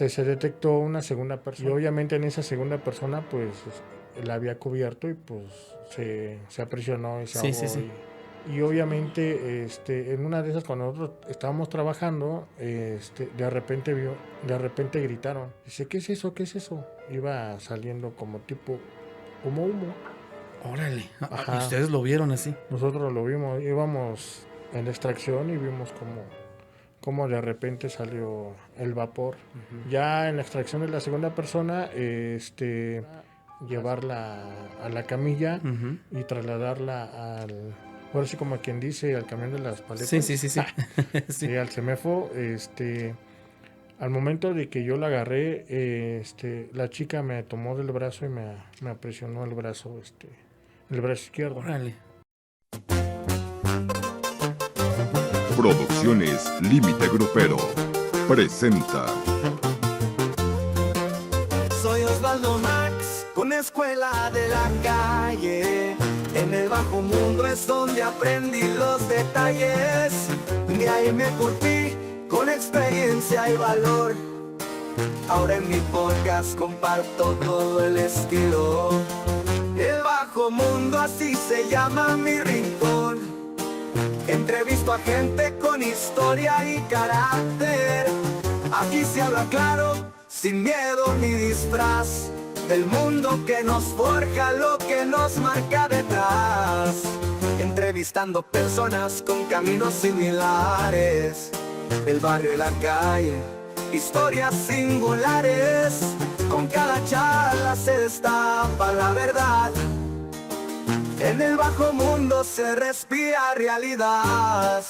se detectó una segunda persona. Y obviamente en esa segunda persona, pues, la había cubierto y pues se aprisionó y se Sí, sí, ahogó. sí. Y obviamente, en una de esas, cuando nosotros estábamos trabajando, de repente gritaron. Dice, ¿qué es eso? ¿Qué es eso? Iba saliendo como humo. Órale. ¿Y Ajá. ustedes lo vieron así? Nosotros lo vimos, íbamos en la extracción y vimos como de repente salió el vapor. Ya en la extracción de la segunda persona, llevarla a la camilla Ujú. y trasladarla ahora sí como quien dice, al camión de las Sí, paletas. sí, sí, sí. Sí. Sí, al CEMEFO, al momento de que yo la agarré, la chica me tomó del brazo y me apresionó el brazo izquierdo. Órale. Producciones Límite Grupero presenta. Soy Osvaldo Max, con escuela de la calle. En el bajo mundo es donde aprendí los detalles. De ahí me curtí con experiencia y valor. Ahora en mi podcast comparto todo el estilo. El bajo mundo, así se llama mi rincón. Entrevisto a gente con historia y carácter. Aquí se habla claro, sin miedo ni disfraz, del mundo que nos forja, lo que nos marca detrás. Entrevistando personas con caminos similares, el barrio y la calle, historias singulares. Con cada charla se destapa la verdad. En el bajo mundo se respira realidad.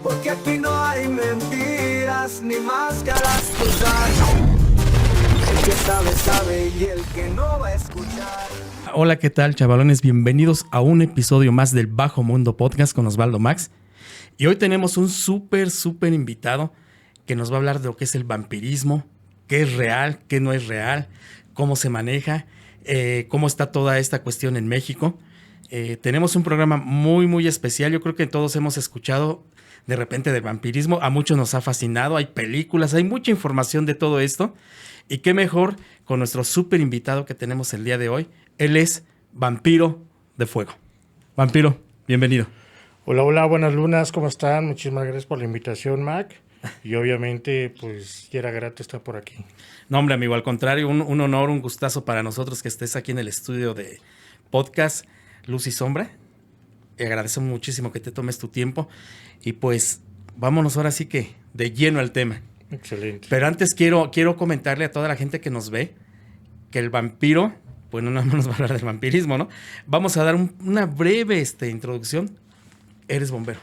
Porque aquí no hay mentiras ni máscaras que usar. El que sabe, sabe, y el que no va a escuchar. Hola, ¿qué tal, chavalones? Bienvenidos a un episodio más del Bajo Mundo Podcast con Osvaldo Max. Y hoy tenemos un súper invitado que nos va a hablar de lo que es el vampirismo, qué es real, qué no es real, cómo se maneja, cómo está toda esta cuestión en México. Tenemos un programa muy especial. Yo creo que todos hemos escuchado de repente del vampirismo. A muchos nos ha fascinado. Hay películas, hay mucha información de todo esto. Y qué mejor con nuestro súper invitado que tenemos el día de hoy. Él es Vampiro de Fuego. Vampiro, bienvenido. Hola, buenas lunas, ¿cómo están? Muchísimas gracias por la invitación, Mac. Y obviamente, pues, ya era grato estar por aquí. No, hombre, amigo, al contrario, un honor, un gustazo para nosotros que estés aquí en el estudio de podcast Luz y Sombra. Y agradecemos muchísimo que te tomes tu tiempo. Y pues, vámonos ahora sí que de lleno al tema. Excelente. Pero antes quiero comentarle a toda la gente que nos ve que el vampiro, pues no nada más nos va a hablar del vampirismo, ¿no? Vamos a dar una breve introducción. Eres bombero.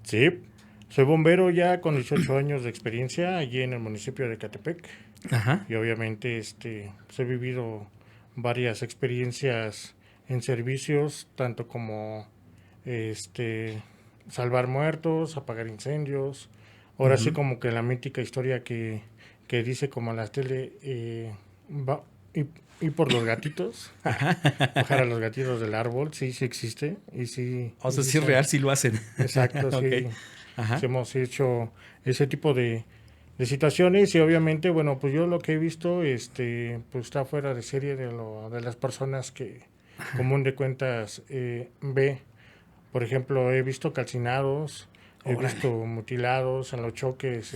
Sí, soy bombero ya con 18 años de experiencia allí en el municipio de Ecatepec. Ajá. Y obviamente, pues, he vivido varias experiencias en servicios, tanto como, salvar muertos, apagar incendios. Ahora sí como que la mítica historia que dice como la tele, y por los gatitos, bajar a los gatitos del árbol, sí existe. Y sí, O sea, y sí es real, sí lo hacen. Exacto, sí. Ok. Ajá. Sí hemos hecho ese tipo de situaciones y obviamente, bueno, pues yo lo que he visto, pues está fuera de serie de las personas que común de cuentas ve. Por ejemplo, he visto calcinados, he Órale. visto mutilados en los choques,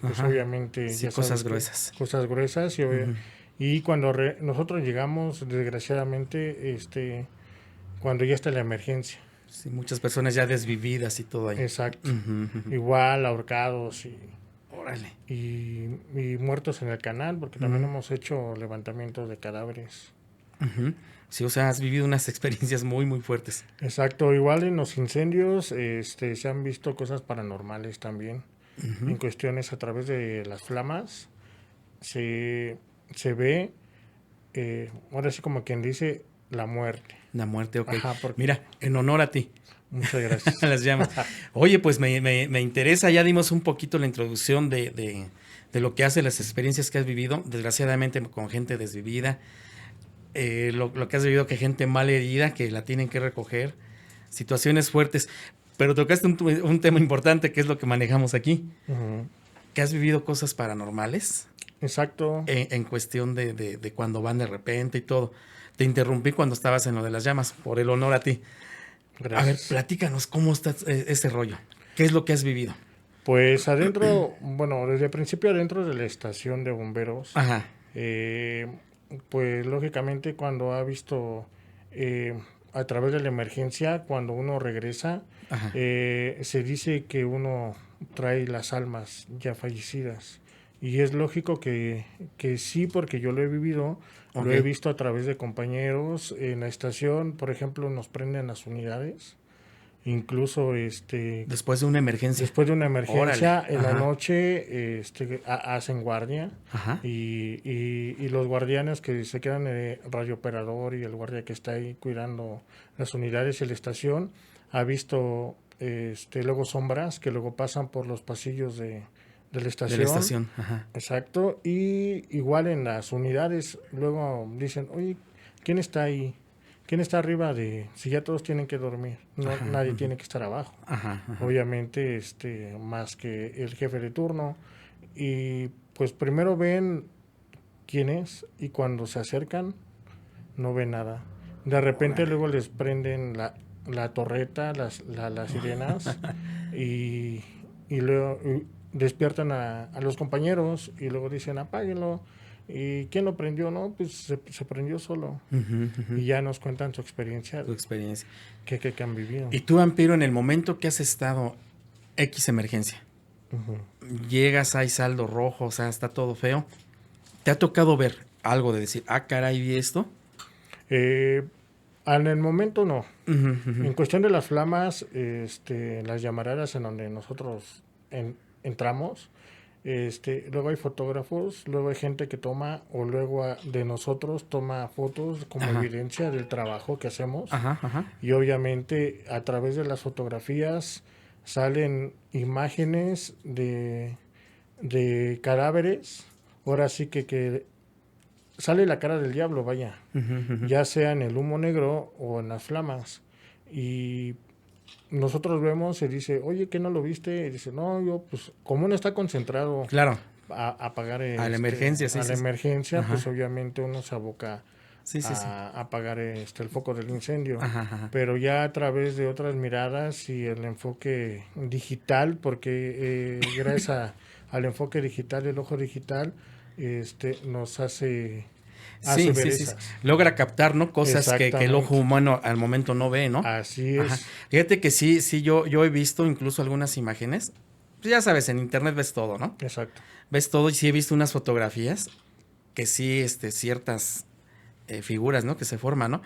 pues Ajá. obviamente Sí, ya cosas sabes que gruesas. cosas gruesas y cuando nosotros llegamos, desgraciadamente, cuando ya está la emergencia. Sí, muchas personas ya desvividas y todo ahí. Exacto. Ujú. Igual ahorcados Órale. y muertos en el canal, porque también hemos hecho levantamientos de cadáveres. Ujú. Sí, o sea, has vivido unas experiencias muy fuertes. Exacto, igual en los incendios se han visto cosas paranormales también. En cuestiones a través de las flamas se ve, ahora sí como quien dice, la muerte. La muerte, ok. Ajá, porque- Mira, en honor a ti. Muchas gracias. Las llamas. Oye, pues me interesa, ya dimos un poquito la introducción de lo que hace, las experiencias que has vivido, desgraciadamente con gente desvivida, lo que has vivido, que gente mal herida, que la tienen que recoger, situaciones fuertes. Pero tocaste un tema importante que es lo que manejamos aquí. Ujú. ¿Que has vivido cosas paranormales? Exacto. En cuestión de cuando van de repente y todo. Te interrumpí cuando estabas en lo de las llamas, por el honor a ti. A ver, Gracias. platícanos cómo está ese rollo. ¿Qué es lo que has vivido? Pues adentro, bueno, desde el principio adentro de la estación de bomberos, Ajá. eh, pues lógicamente cuando ha visto a través de la emergencia, cuando uno regresa, Ajá. se dice que uno trae las almas ya fallecidas. Y es lógico que sí, porque yo lo he vivido, lo he Ok. visto a través de compañeros en la estación, por ejemplo, nos prenden las unidades, incluso Después de una emergencia. después de una emergencia, Órale. en la Ajá. noche hacen guardia Ajá. y los guardianes que se quedan, el radiooperador y el guardia que está ahí cuidando las unidades y la estación, ha visto luego sombras que luego pasan por los pasillos de la estación. De la estación. Ajá. Exacto, y igual en las unidades luego dicen, oye, ¿quién está ahí? ¿Quién está arriba de, si ya todos tienen que dormir? No, Ajá, nadie ujú. tiene que estar abajo. Ajá. Ajá. Obviamente, más que el jefe de turno. Y pues primero ven quién es y cuando se acercan no ven nada. De repente Órale. luego les prenden la torreta, las sirenas y, y luego despiertan a los compañeros y luego dicen apáguenlo. ¿Y quién lo prendió? No, pues se prendió solo. Ujú, ujú. Y ya nos cuentan su experiencia, Tu experiencia. que han vivido. Y tú, vampiro, en el momento que has estado X emergencia, Ujú. llegas, hay saldo rojo, o sea, está todo feo. ¿Te ha tocado ver algo de decir, ah, caray, vi esto? En el momento no. Ujú, ujú. En cuestión de las flamas, las llamaradas en donde nosotros entramos, luego hay fotógrafos, luego hay gente que toma, o luego de nosotros toma fotos como Ajá. evidencia del trabajo que hacemos. Ajá, ajá. Y obviamente a través de las fotografías salen imágenes de cadáveres. Ahora sí que sale la cara del diablo, vaya, Ujú, ujú. ya sea en el humo negro o en las flamas. Y nosotros vemos y dice, oye, ¿qué no lo viste? Y dice, no, yo, pues, como uno está concentrado Claro, a pagar a la emergencia, sí, a sí, la sí. emergencia, Ajá. pues obviamente uno se aboca Sí, sí, sí. a apagar el foco del incendio. Ajá, ajá. Pero ya a través de otras miradas y el enfoque digital, porque gracias al enfoque digital, el ojo digital, nos hace Sí, ver sí, sí, sí. esas. Logra captar, ¿no? Cosas que el ojo Exactamente. humano al momento no ve, ¿no? Así Ajá. es. Fíjate que sí, sí, yo he visto incluso algunas imágenes. Pues ya sabes, en internet ves todo, ¿no? Exacto. Ves todo y sí he visto unas fotografías que sí, ciertas figuras, ¿no? Que se forman, ¿no?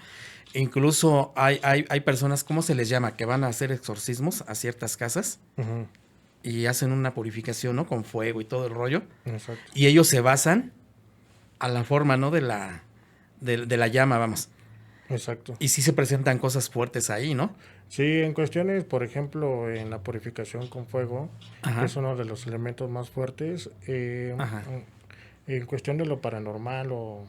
E incluso hay personas, ¿cómo se les llama? Que van a hacer exorcismos a ciertas casas Ujú. y hacen una purificación, ¿no? Con fuego y todo el rollo. Exacto. Y ellos se basan a la forma, ¿no? De la llama, vamos. Exacto. Y sí se presentan cosas fuertes ahí, ¿no? Sí, en cuestiones, por ejemplo, en la purificación con fuego, Ajá. que es uno de los elementos más fuertes, Ajá. en cuestión de lo paranormal o,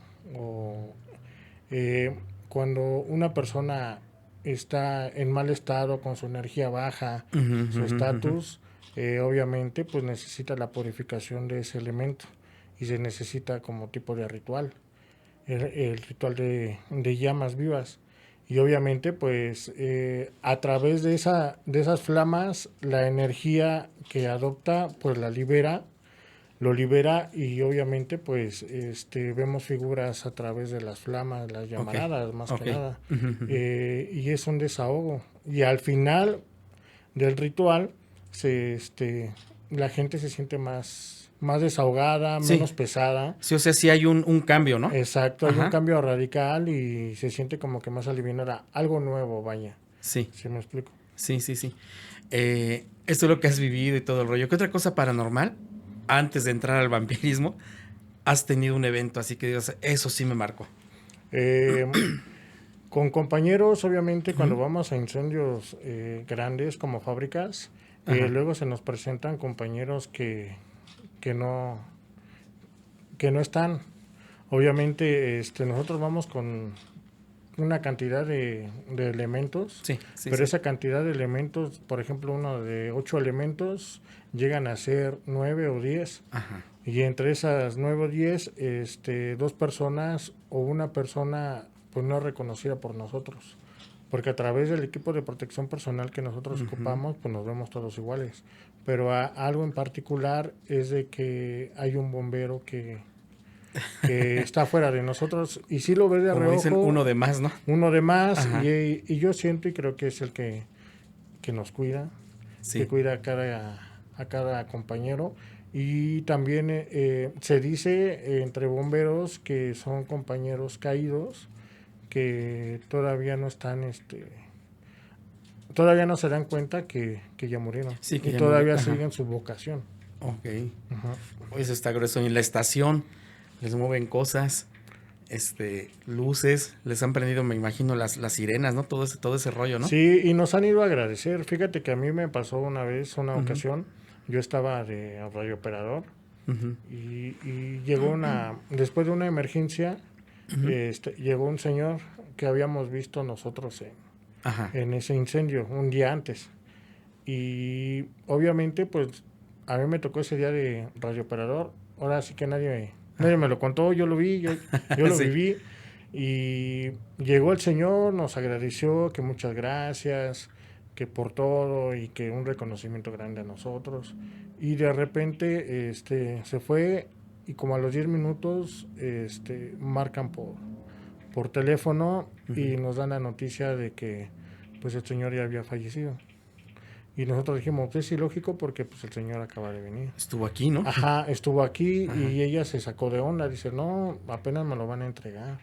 eh, cuando una persona está en mal estado, con su energía baja, Ujú, su ujú, ujú. estatus, obviamente pues necesita la purificación de ese elemento y se necesita como tipo de ritual, el ritual de llamas vivas. Y obviamente, pues, a través de esas flamas, la energía que adopta, pues la libera, lo libera y obviamente, pues, vemos figuras a través de las flamas, las Ok, llamaradas, más que ok. nada. Ujú, ujú. Y es un desahogo. Y al final del ritual, la gente se siente más desahogada, Sí. menos pesada. Sí, o sea, sí hay un cambio, ¿no? Exacto, hay un Ajá. cambio radical y se siente como que más alivianada, algo nuevo, vaya, Sí, si me explico. sí, sí, sí. Esto es lo que has vivido y todo el rollo. ¿Qué otra cosa paranormal, antes de entrar al vampirismo, has tenido un evento así que digas, eso sí me marcó? Eh, con compañeros, obviamente, cuando Ujú. vamos a incendios grandes como fábricas, Ajá. luego se nos presentan compañeros que no, que no están. Obviamente, nosotros vamos una cantidad de elementos, Sí, sí, pero sí. esa cantidad de elementos, por ejemplo, uno de 8 elementos, llegan a ser 9 o 10. Ajá. Y entre esas 9 o 10, 2 personas o una persona pues no es reconocida por nosotros. Porque a través del equipo de protección personal que nosotros ocupamos, pues nos vemos todos iguales. Pero algo en particular es de que hay un bombero que está fuera de nosotros y sí lo ve de Como reojo. dicen, uno de más, ¿no? Uno de más Ajá. y yo siento y creo que es el que nos cuida, Sí. que cuida a cada compañero. Y también se dice entre bomberos que son compañeros caídos que todavía no están, todavía no se dan cuenta que ya murieron. Sí, que y ya todavía murió. Ajá. siguen su vocación. Ok. Ajá. Pues está grueso. Y en la estación les mueven cosas, luces, les han prendido, me imagino, las sirenas, ¿no? Todo ese rollo, ¿no? Sí, y nos han ido a agradecer. Fíjate que a mí me pasó una ocasión, yo estaba de radiooperador Uh-huh. y llegó después de una emergencia, llegó un señor que habíamos visto nosotros Ajá. en ese incendio un día antes. Y obviamente, pues, a mí me tocó ese día de radiooperador. Ahora sí que nadie me lo contó, yo lo vi, yo lo Sí. viví. Y llegó el señor, nos agradeció, que muchas gracias, que por todo y que un reconocimiento grande a nosotros. Y de repente se fue y como a los 10 minutos marcan por teléfono y nos dan la noticia de que pues el señor ya había fallecido. Y nosotros dijimos, pues es ilógico porque pues el señor acaba de venir. Estuvo aquí, ¿no? Ajá, estuvo aquí. Ajá. Y ella se sacó de onda, dice, no, apenas me lo van a entregar.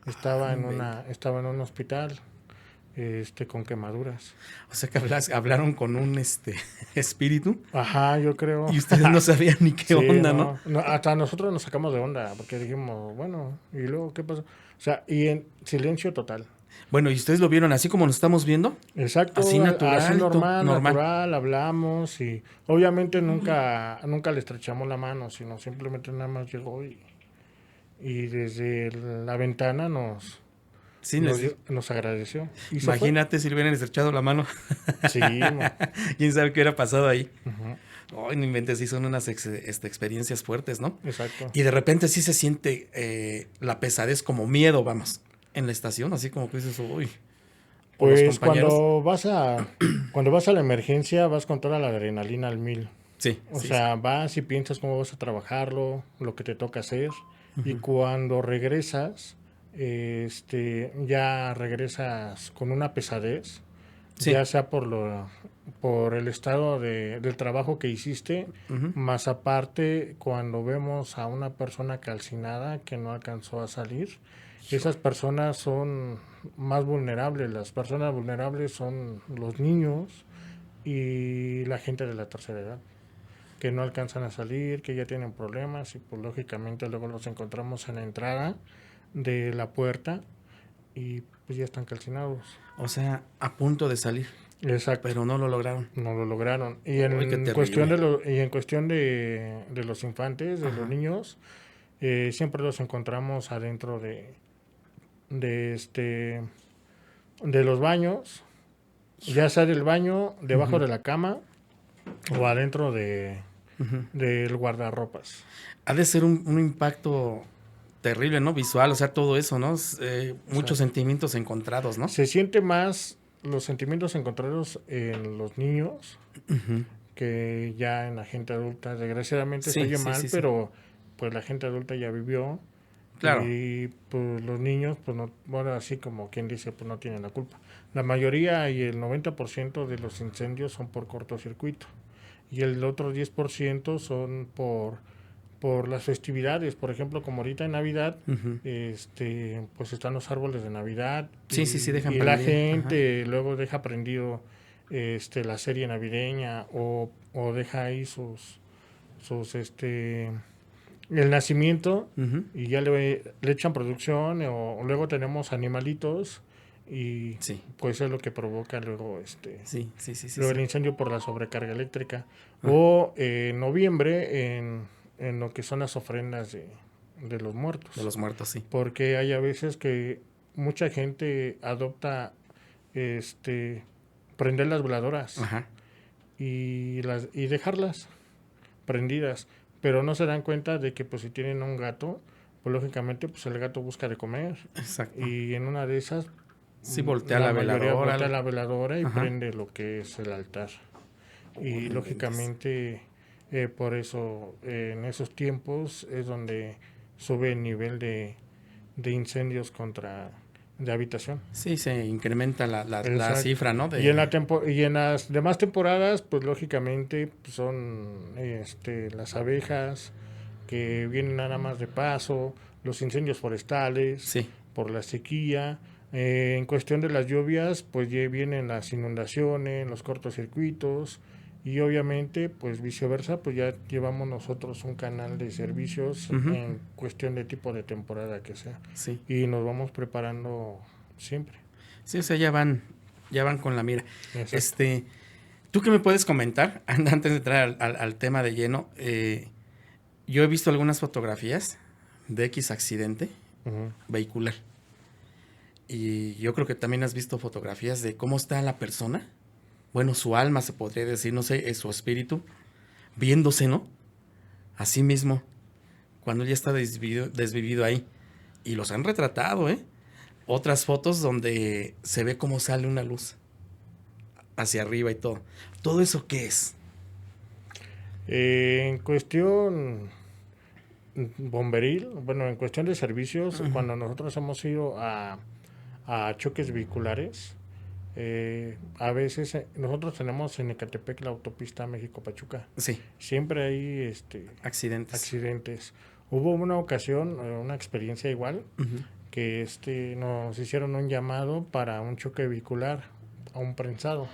Estaba en un hospital con quemaduras. O sea que hablaron con un espíritu Ajá, yo creo. y ustedes no sabían ni qué Sí, onda, ¿no? Hasta nosotros nos sacamos de onda porque dijimos, bueno, ¿y luego qué pasó? O sea, y en silencio total. Bueno, ¿y ustedes lo vieron así como nos estamos viendo? Exacto, Así natural, así normal, normal. natural, hablamos y obviamente nunca le estrechamos la mano, sino simplemente nada más llegó y desde la ventana nos agradeció. Y Imagínate si le hubieran estrechado la mano. Sí, ¿Quién sabe qué hubiera pasado ahí? Uh-huh. Ay, no inventes, sí son unas experiencias fuertes, ¿no? Exacto. Y de repente sí se siente la pesadez como miedo, vamos, en la estación, así como que dices, uy. Pues cuando vas a la emergencia vas con toda la adrenalina al 1000. Sí. O sea, vas y piensas cómo vas a trabajarlo, lo que te toca hacer. Uh-huh. Y cuando regresas, ya regresas con una pesadez, ya sea por el estado del trabajo que hiciste, más aparte cuando vemos a una persona calcinada que no alcanzó a salir. Esas personas son más vulnerables. Las personas vulnerables son los niños y la gente de la tercera edad, que no alcanzan a salir, que ya tienen problemas y pues lógicamente luego los encontramos en la entrada de la puerta y pues ya están calcinados. O sea, a punto de salir. Exacto. Pero no lo lograron. No lo lograron. Y en cuestión de los infantes, de los niños, siempre los encontramos adentro de los baños, ya sea del baño, debajo de la cama o adentro del guardarropas. Ha de ser un impacto terrible, ¿no? Visual, o sea, todo eso, ¿no? Muchos sentimientos encontrados, ¿no? Se siente más los sentimientos encontrados en los niños que ya en la gente adulta. Desgraciadamente se oye mal, pero pues la gente adulta ya vivió. Claro. Y pues los niños, pues no, bueno, así como quien dice, pues no tienen la culpa. La mayoría y el 90% de los incendios son por cortocircuito. Y el otro 10% son por las festividades. Por ejemplo, como ahorita en Navidad, pues están los árboles de Navidad. Sí, dejan prendido. Y la gente luego deja prendido la serie navideña o deja ahí sus el nacimiento y ya le echan producción o luego tenemos animalitos y pues es lo que provoca luego luego el incendio por la sobrecarga eléctrica o en noviembre en lo que son las ofrendas de los muertos. De los muertos, sí. Porque hay a veces que mucha gente adopta prender las veladoras Ajá. y dejarlas prendidas, pero no se dan cuenta de que pues si tienen un gato, pues lógicamente pues el gato busca de comer Exacto. y en una de esas Sí, voltea la mayoría veladora. voltea la veladora y Ajá. prende lo que es el altar. Y No lógicamente por eso en esos tiempos es donde sube el nivel de incendios de habitación. Sí, se incrementa la Exacto. cifra, ¿no? Y en las demás temporadas, pues lógicamente pues, son las abejas que vienen nada más de paso, los incendios forestales, Sí. por la sequía. En cuestión de las lluvias, pues ya vienen las inundaciones, los cortocircuitos y obviamente, pues viceversa, pues ya llevamos nosotros un canal de servicios Ujú. en cuestión de tipo de temporada que sea. Sí. Y nos vamos preparando siempre. Sí, o sea, ya van con la mira. Exacto. ¿Tú qué me puedes comentar? Antes de entrar al tema de lleno, yo he visto algunas fotografías de X accidente Ujú. vehicular. Y yo creo que también has visto fotografías de cómo está la persona. Bueno, su alma se podría decir, no sé, es su espíritu, viéndose, ¿no? Así mismo, cuando él ya está desvivido ahí. Y los han retratado, ¿eh? Otras fotos donde se ve cómo sale una luz hacia arriba y todo. ¿Todo eso qué es? En cuestión bomberil, bueno, en cuestión de servicios, Ujú. cuando nosotros hemos ido a choques vehiculares, a veces nosotros tenemos en Ecatepec la autopista México-Pachuca. Sí, Siempre hay accidentes. accidentes. Hubo una ocasión, una experiencia igual, Ujú. que nos hicieron un llamado para un choque vehicular a un prensado.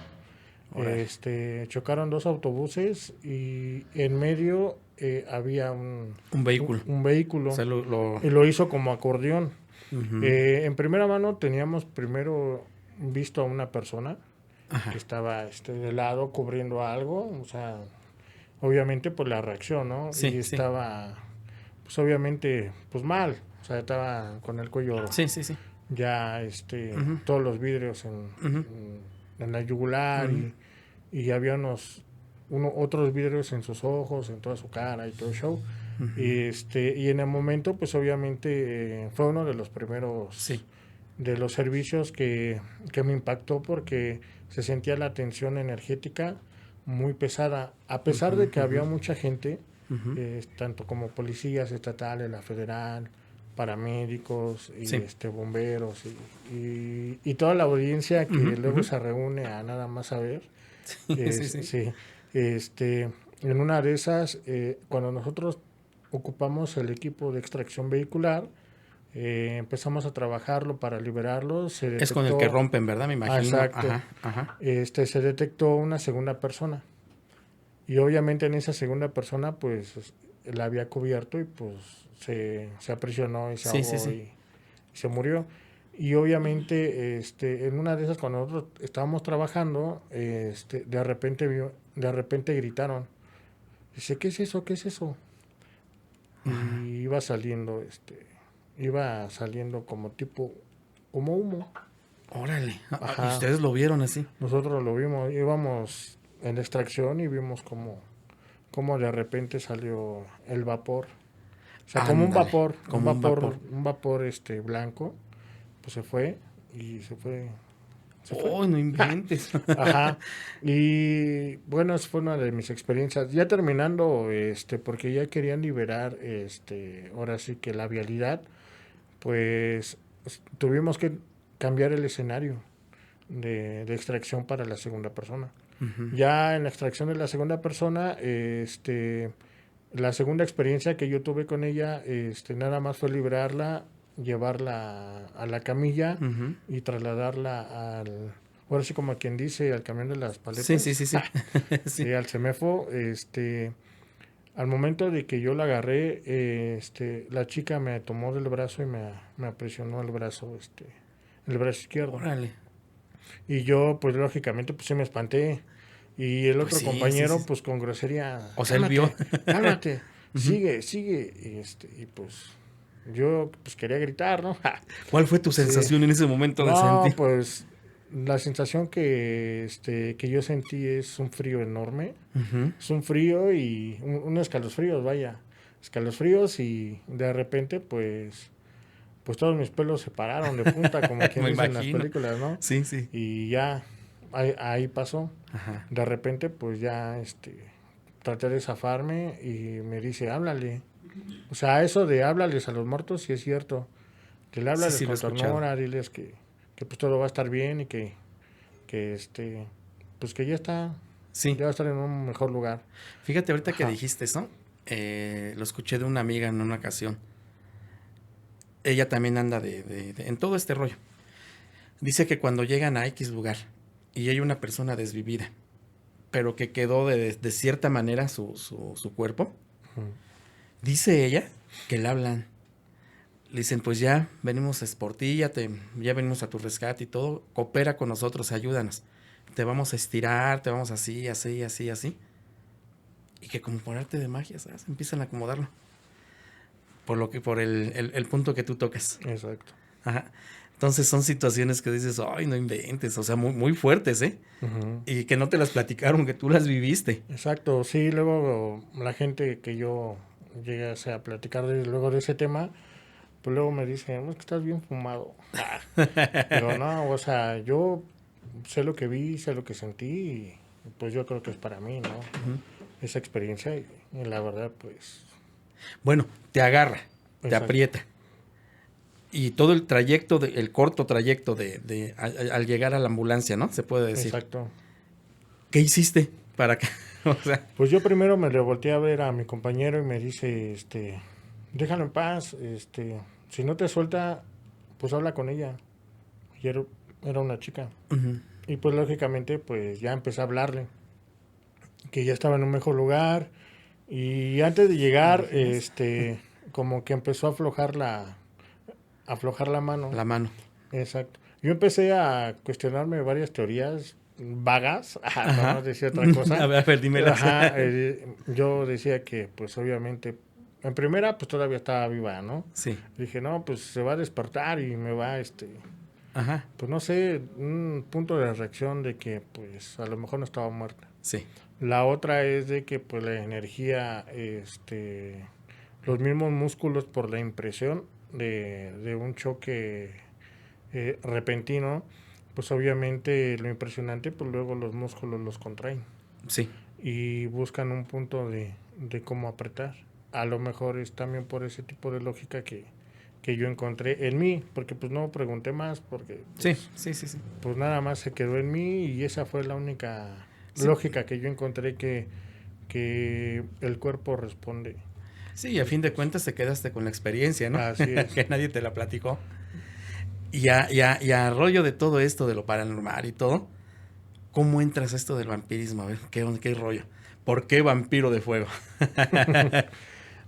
Órale. Chocaron dos autobuses y en medio había Un vehículo. un vehículo O sea, y lo hizo como acordeón. Ujú. En primera mano teníamos primero visto a una persona Ajá. que estaba de lado cubriendo algo, o sea, obviamente por la reacción, ¿no? Sí, Y sí. estaba, pues obviamente, pues mal, o sea, estaba con el cuello Sí, sí, sí. ya, Ujú. todos los vidrios Ujú. en la yugular Ujú. y había otros vidrios en sus ojos, en toda su cara y todo el show. Ujú. Y en el momento, pues obviamente fue uno de los primeros Sí. de los servicios que me impactó porque se sentía la tensión energética muy pesada, a pesar de que había mucha gente, Ujú. tanto como policías estatales, la federal, paramédicos y Sí. bomberos y toda la audiencia que Ujú, luego ujú. se reúne a nada más a ver. Sí, sí, sí. Sí, en una de esas, cuando nosotros ocupamos el equipo de extracción vehicular, empezamos a trabajarlo para liberarlo. Se detectó, Es con el que rompen, ¿verdad? Me imagino. exacto. Ajá, ajá. Se detectó una segunda persona. Y obviamente en esa segunda persona, pues, la había cubierto y pues se aprisionó y se Sí, sí, ahogó sí. y se murió. Y obviamente, en una de esas, cuando nosotros estábamos trabajando, de repente gritaron. Dice, ¿qué es eso? ¿Qué es eso? Y iba saliendo como tipo, como humo. Órale. Ajá. ¿Y ustedes lo vieron así? Nosotros lo vimos, íbamos en la extracción y vimos como de repente salió el vapor. O sea, como un Ándale, vapor, como un vapor. un vapor blanco, pues se fue y se fue. ¡Oh, no inventes! Ajá. Y bueno, esa fue una de mis experiencias. Ya terminando, porque ya querían liberar, ahora sí que la vialidad, pues tuvimos que cambiar el escenario de extracción para la segunda persona. Ujú. Ya en la extracción de la segunda persona, la segunda experiencia que yo tuve con ella, nada más fue liberarla, llevarla a la camilla Ujú. y trasladarla ahora sí como quien dice, al camión de las paletas. Sí, sí, sí, sí. Sí. Al CEMEFO, al momento de que yo la agarré, la chica me tomó del brazo y me apresionó el brazo izquierdo. Órale. Y yo, pues lógicamente, pues sí me espanté. Y el Pues otro sí, compañero, sí, sí. pues con grosería, O sea, él vio. cálmate, Ujú. sigue. Y pues yo pues quería gritar, ¿no? ¿Cuál fue tu sensación en ese momento de No, sentir? pues la sensación que yo sentí es un frío enorme. Ujú. Es un frío y un escalofríos, vaya. Escalofríos y de repente pues todos mis pelos se pararon de punta, como quien Me dice en las imagino. películas, ¿no? Sí, sí. Y ya, ahí pasó. Ajá. De repente, pues ya, traté de zafarme y me dice, háblale. O sea, eso de háblales a los muertos sí es cierto. Que le Sí, háblales sí, lo he con escuchado. ternura, diles que pues todo va a estar bien y pues que Sí. ya va a estar en un mejor lugar. Fíjate, ahorita que Ajá. dijiste eso, lo escuché de una amiga en una ocasión. Ella también anda en todo este rollo. Dice que cuando llegan a X lugar y hay una persona desvivida, pero que quedó de cierta manera su cuerpo, dice ella que le hablan. Le dicen, pues ya venimos por ti, ya venimos a tu rescate y todo, coopera con nosotros, ayúdanos. Te vamos a estirar, te vamos así, así, así, así. Y que como por arte de magia, ¿sabes? Empiezan a acomodarlo. Por el punto que tú tocas. Exacto. Ajá. Entonces son situaciones que dices, ay, no inventes, o sea, muy, muy fuertes, ¿eh? Ujú. Y que no te las platicaron, que tú las viviste. Exacto, sí, luego la gente que yo llegué a platicar luego de ese tema, pues luego me dice, no, es que estás bien fumado. Digo, no, o sea, yo sé lo que vi, sé lo que sentí y pues yo creo que es para mí, ¿no? Esa experiencia y la verdad, pues, Bueno, te agarra, te exacto. aprieta. Y todo el trayecto, el corto trayecto al llegar a la ambulancia, ¿no? Se puede decir. Exacto. ¿Qué hiciste para que, o sea, Pues yo primero me le volteé a ver a mi compañero y me dice, déjalo en paz, si no te suelta, pues habla con ella. Y era una chica. ujú, Y pues lógicamente pues ya empecé a hablarle, que ya estaba en un mejor lugar y antes de llegar como que empezó a aflojar la mano. la mano? Exacto. Yo empecé a cuestionarme varias teorías vagas, para no Ajá. decir otra cosa. A ver, dímelas. Ajá, yo decía que pues obviamente en primera pues todavía estaba viva, ¿no? Sí. Dije, no, pues se va a despertar y me va Ajá. pues no sé, un punto de reacción de que pues a lo mejor no estaba muerta. Sí. La otra es de que pues la energía, los mismos músculos por la impresión de un choque repentino, pues obviamente lo impresionante, pues luego los músculos los contraen Sí. y buscan un punto de cómo apretar. A lo mejor es también por ese tipo de lógica que yo encontré en mí, porque pues no pregunté más, porque Sí, pues, sí, sí, sí. pues nada más se quedó en mí y esa fue la única Sí. lógica que yo encontré que el cuerpo responde. Sí, a fin de cuentas te quedaste con la experiencia, ¿no? Así es. Que nadie te la platicó. Y a rollo de todo esto, de lo paranormal y todo, ¿cómo entras a esto del vampirismo? A ver, ¿qué rollo? ¿Por qué vampiro de fuego?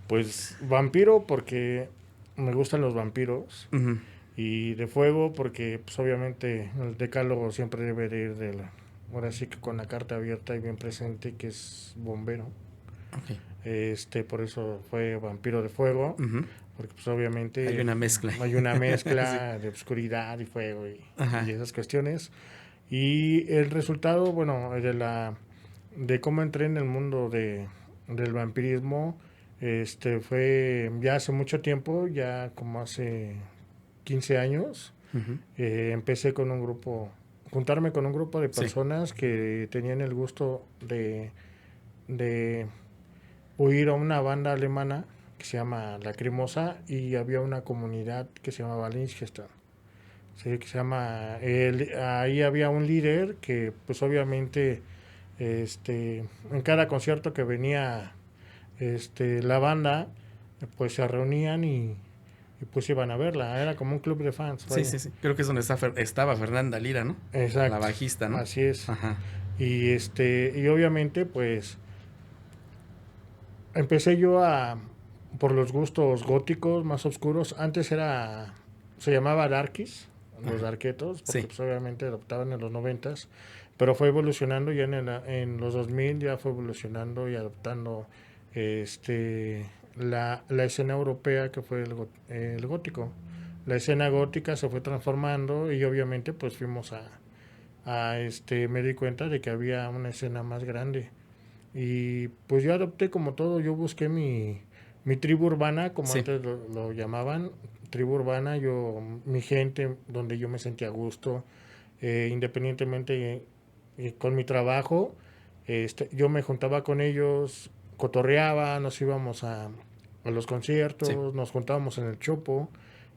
Pues vampiro porque me gustan los vampiros Ujú, y de fuego porque pues obviamente el decálogo siempre debe de ir ahora sí que con la carta abierta y bien presente que es bombero. ok. Por eso fue vampiro de fuego, Ujú. porque pues obviamente Hay una mezcla. hay una mezcla de oscuridad y fuego Ajá. y esas cuestiones. Y el resultado, bueno, de cómo entré en el mundo del vampirismo, fue ya hace mucho tiempo, ya como hace 15 años, Ujú. empecé juntarme con un grupo de Sí. personas que tenían el gusto de oír a una banda alemana que se llama Lacrimosa y había una comunidad que se llamaba Lichtenstein. Sí, que se llama, ahí había un líder que pues obviamente en cada concierto que venía la banda pues se reunían y pues iban a verla, era como un club de fans. Sí, Vaya. sí, sí. Creo que es donde estaba Fernanda Lira, ¿no? Exacto. La bajista, ¿no? Así es. Ajá. Y obviamente pues empecé por los gustos góticos más oscuros. Antes se llamaba Darkies, los Ajá. Darketos, porque Sí. pues obviamente adoptaban en los 90s, pero fue evolucionando ya en los 2000, ya fue evolucionando y adoptando la escena europea, que fue el gótico. La escena gótica se fue transformando y obviamente pues fuimos me di cuenta de que había una escena más grande. Y pues yo adopté como todo, yo busqué mi tribu urbana, como Sí. antes lo llamaban, tribu urbana, mi gente, donde yo me sentía a gusto, independientemente con mi trabajo, yo me juntaba con ellos, cotorreaba, nos íbamos a los conciertos, Sí. nos juntábamos en el Chopo,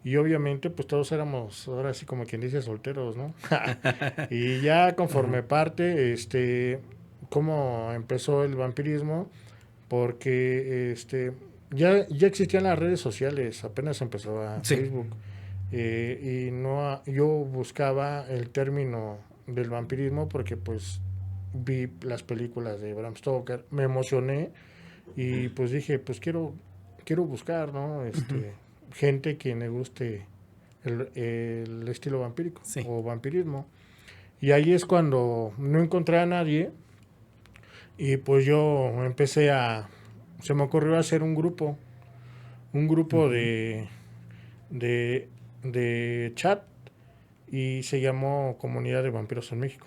y obviamente pues todos éramos, ahora sí como quien dice, solteros, ¿no? Y ya conforme parte, cómo empezó el vampirismo, porque ya existían las redes sociales, apenas empezó Sí. Facebook, y no yo buscaba el término del vampirismo porque pues vi las películas de Bram Stoker, me emocioné y pues dije, pues quiero buscar, ¿no? Gente que le guste el estilo vampírico Sí. o vampirismo. Y ahí es cuando no encontré a nadie y pues yo se me ocurrió hacer un grupo de chat y se llamó Comunidad de Vampiros en México.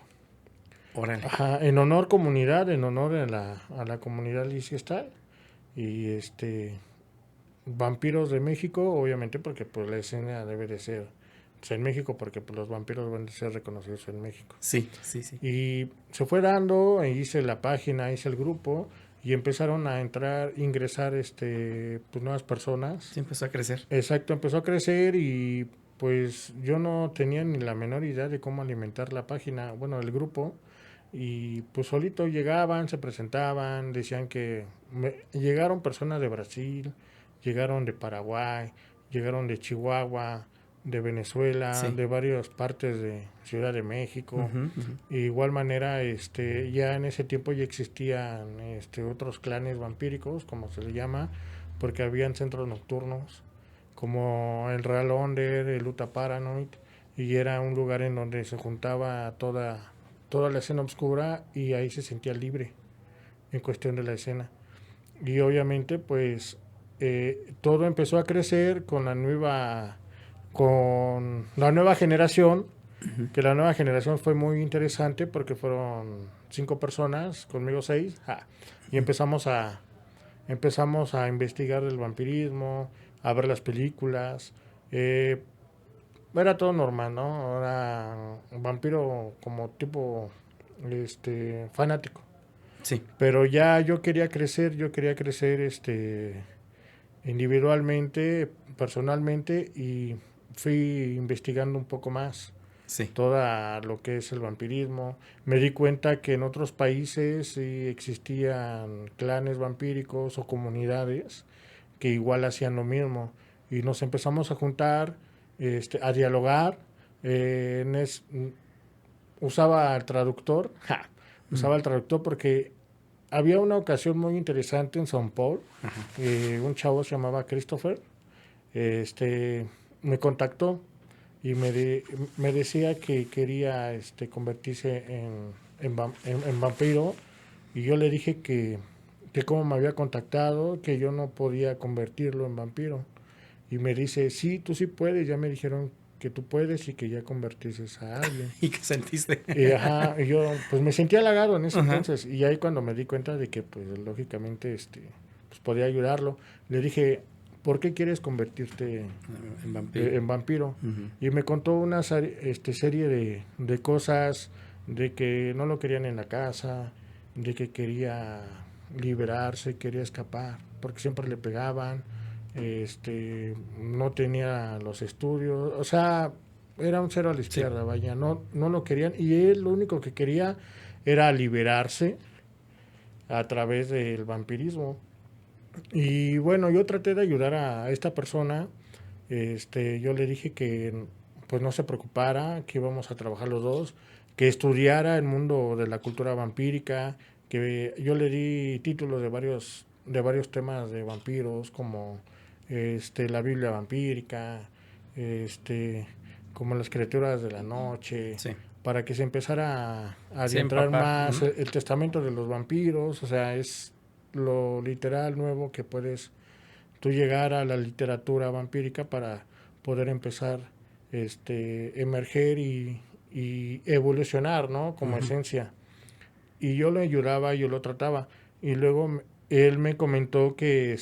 Órale. Ajá, en honor a la comunidad Liciestal y vampiros de México, obviamente porque pues la escena debe de ser pues, en México, porque pues, los vampiros van a ser reconocidos en México. Sí, sí, sí. Y se fue dando, hice la página, hice el grupo y empezaron a ingresar pues nuevas personas. Sí, empezó a crecer. Exacto, empezó a crecer y pues yo no tenía ni la menor idea de cómo alimentar la página, bueno, el grupo. Y pues solito llegaban, se presentaban, decían llegaron personas de Brasil, llegaron de Paraguay, llegaron de Chihuahua, de Venezuela, Sí. de varias partes de Ciudad de México. Ujú, ujú. De igual manera, ya en ese tiempo ya existían otros clanes vampíricos, como se le llama, porque habían centros nocturnos, como el Real Onder, el Uta Paranoid, y era un lugar en donde se juntaba toda la escena oscura y ahí se sentía libre en cuestión de la escena. Y obviamente, pues, todo empezó a crecer con la nueva generación, que la nueva generación fue muy interesante porque fueron 5 personas, conmigo 6, y empezamos a investigar el vampirismo, a ver las películas. Era todo normal, ¿no? Era un vampiro como tipo fanático. Sí. Pero ya yo quería crecer individualmente, personalmente, y fui investigando un poco más Sí. todo lo que es el vampirismo. Me di cuenta que en otros países sí existían clanes vampíricos o comunidades que igual hacían lo mismo. Y nos empezamos a juntar, a dialogar. Usaba el traductor, usaba el traductor porque había una ocasión muy interesante en São Paulo. Un chavo se llamaba Christopher, me contactó y me decía que quería convertirse en vampiro, y yo le dije que cómo me había contactado, que yo no podía convertirlo en vampiro, y me dice, sí, tú sí puedes, ya me dijeron que tú puedes y que ya convertiste a alguien. ¿Y qué sentiste? Y yo pues me sentí halagado en ese Ajá. entonces, y ahí cuando me di cuenta de que pues lógicamente pues podía ayudarlo, le dije, ¿por qué quieres convertirte En vampiro. en vampiro? Ujú. Y me contó una serie de cosas, de que no lo querían en la casa, de que quería liberarse, quería escapar, porque siempre le pegaban, no tenía los estudios, o sea, era un cero a la izquierda, vaya, no lo querían, y él lo único que quería era liberarse a través del vampirismo. Y bueno, yo traté de ayudar a esta persona. Yo le dije que pues no se preocupara, que íbamos a trabajar los dos, que estudiara el mundo de la cultura vampírica, que yo le di títulos de varios temas de vampiros, como la Biblia vampírica, como las criaturas de la noche, Sí. para que se empezara a Sí, adentrar empapar. más Ujú. el testamento de los vampiros, o sea, es lo literal nuevo que puedes tú llegar a la literatura vampírica para poder empezar emerger y evolucionar, ¿no? Como esencia. Y yo lo ayudaba, yo lo trataba. Y luego él me comentó que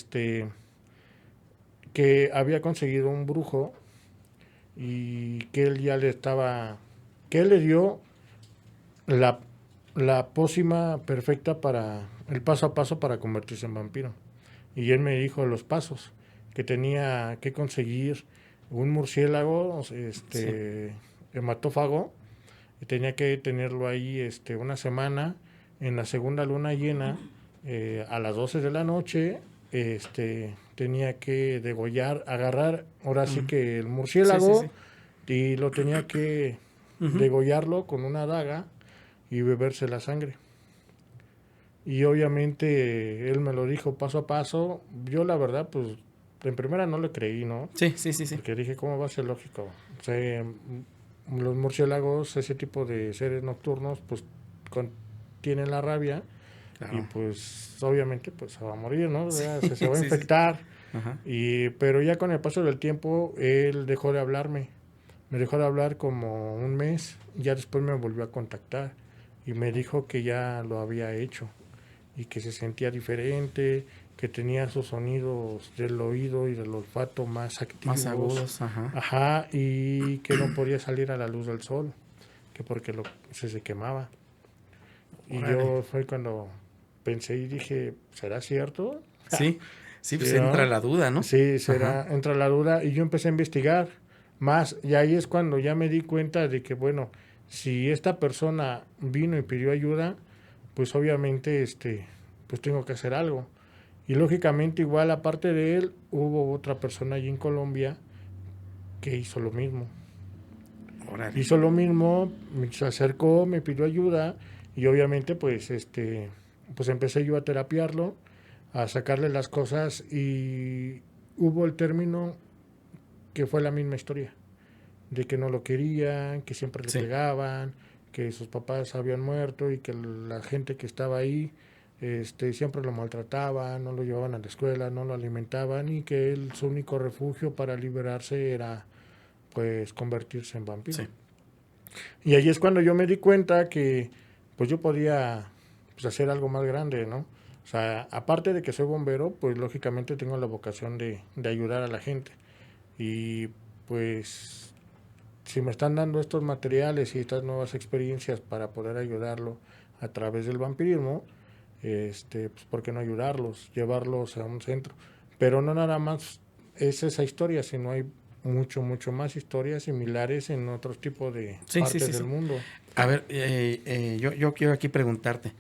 había conseguido un brujo y que él ya le estaba, que él le dio la, la pócima perfecta para el paso a paso para convertirse en vampiro. Y él me dijo los pasos, que tenía que conseguir un murciélago, hematófago, y tenía que tenerlo ahí una semana en la segunda luna llena, a las 12 de la noche, tenía que degollar, agarrar ahora sí que el murciélago, Sí. y lo tenía que degollarlo con una daga y beberse la sangre. Y obviamente él me lo dijo paso a paso. Yo la verdad, pues, en primera no le creí, ¿no? Sí. Porque dije, ¿cómo va a ser lógico? O sea, los murciélagos, ese tipo de seres nocturnos, pues, tienen la rabia. Claro. Y pues, obviamente, pues, se va a morir, ¿no? O sea, se va a Sí. infectar. Ajá. Pero ya con el paso del tiempo, él dejó de hablarme. Me dejó de hablar como un mes. Ya después me volvió a contactar. Y me dijo que ya lo había hecho. Y que se sentía diferente, que tenía sus sonidos del oído y del olfato más activos. Más agudos, ajá. Ajá, y que no podía salir a la luz del sol, que porque se quemaba. Y Órale. yo fue cuando pensé y dije, ¿será cierto? Sí, pues ¿no? entra la duda, ¿no? Sí, Ajá. entra la duda. Y yo empecé a investigar más. Y ahí es cuando ya me di cuenta de que, bueno, si esta persona vino y pidió ayuda, pues obviamente pues tengo que hacer algo. Y lógicamente igual aparte de él, hubo otra persona allí en Colombia que hizo lo mismo. Órale. Hizo lo mismo, se acercó, me pidió ayuda y obviamente pues pues empecé yo a terapiarlo, a sacarle las cosas y hubo el término que fue la misma historia, de que no lo querían, que siempre le Sí. pegaban, que sus papás habían muerto y que la gente que estaba ahí siempre lo maltrataban, no lo llevaban a la escuela, no lo alimentaban y que él, su único refugio para liberarse era pues convertirse en vampiro. Sí. Y ahí es cuando yo me di cuenta que pues yo podía pues, hacer algo más grande, ¿no? O sea, aparte de que soy bombero, pues lógicamente tengo la vocación de ayudar a la gente. Y pues si me están dando estos materiales y estas nuevas experiencias para poder ayudarlo a través del vampirismo, pues ¿por qué no ayudarlos? Llevarlos a un centro. Pero no nada más es esa historia, sino hay mucho más historias similares en otros tipos de partes del mundo. A ver, yo quiero aquí preguntarte,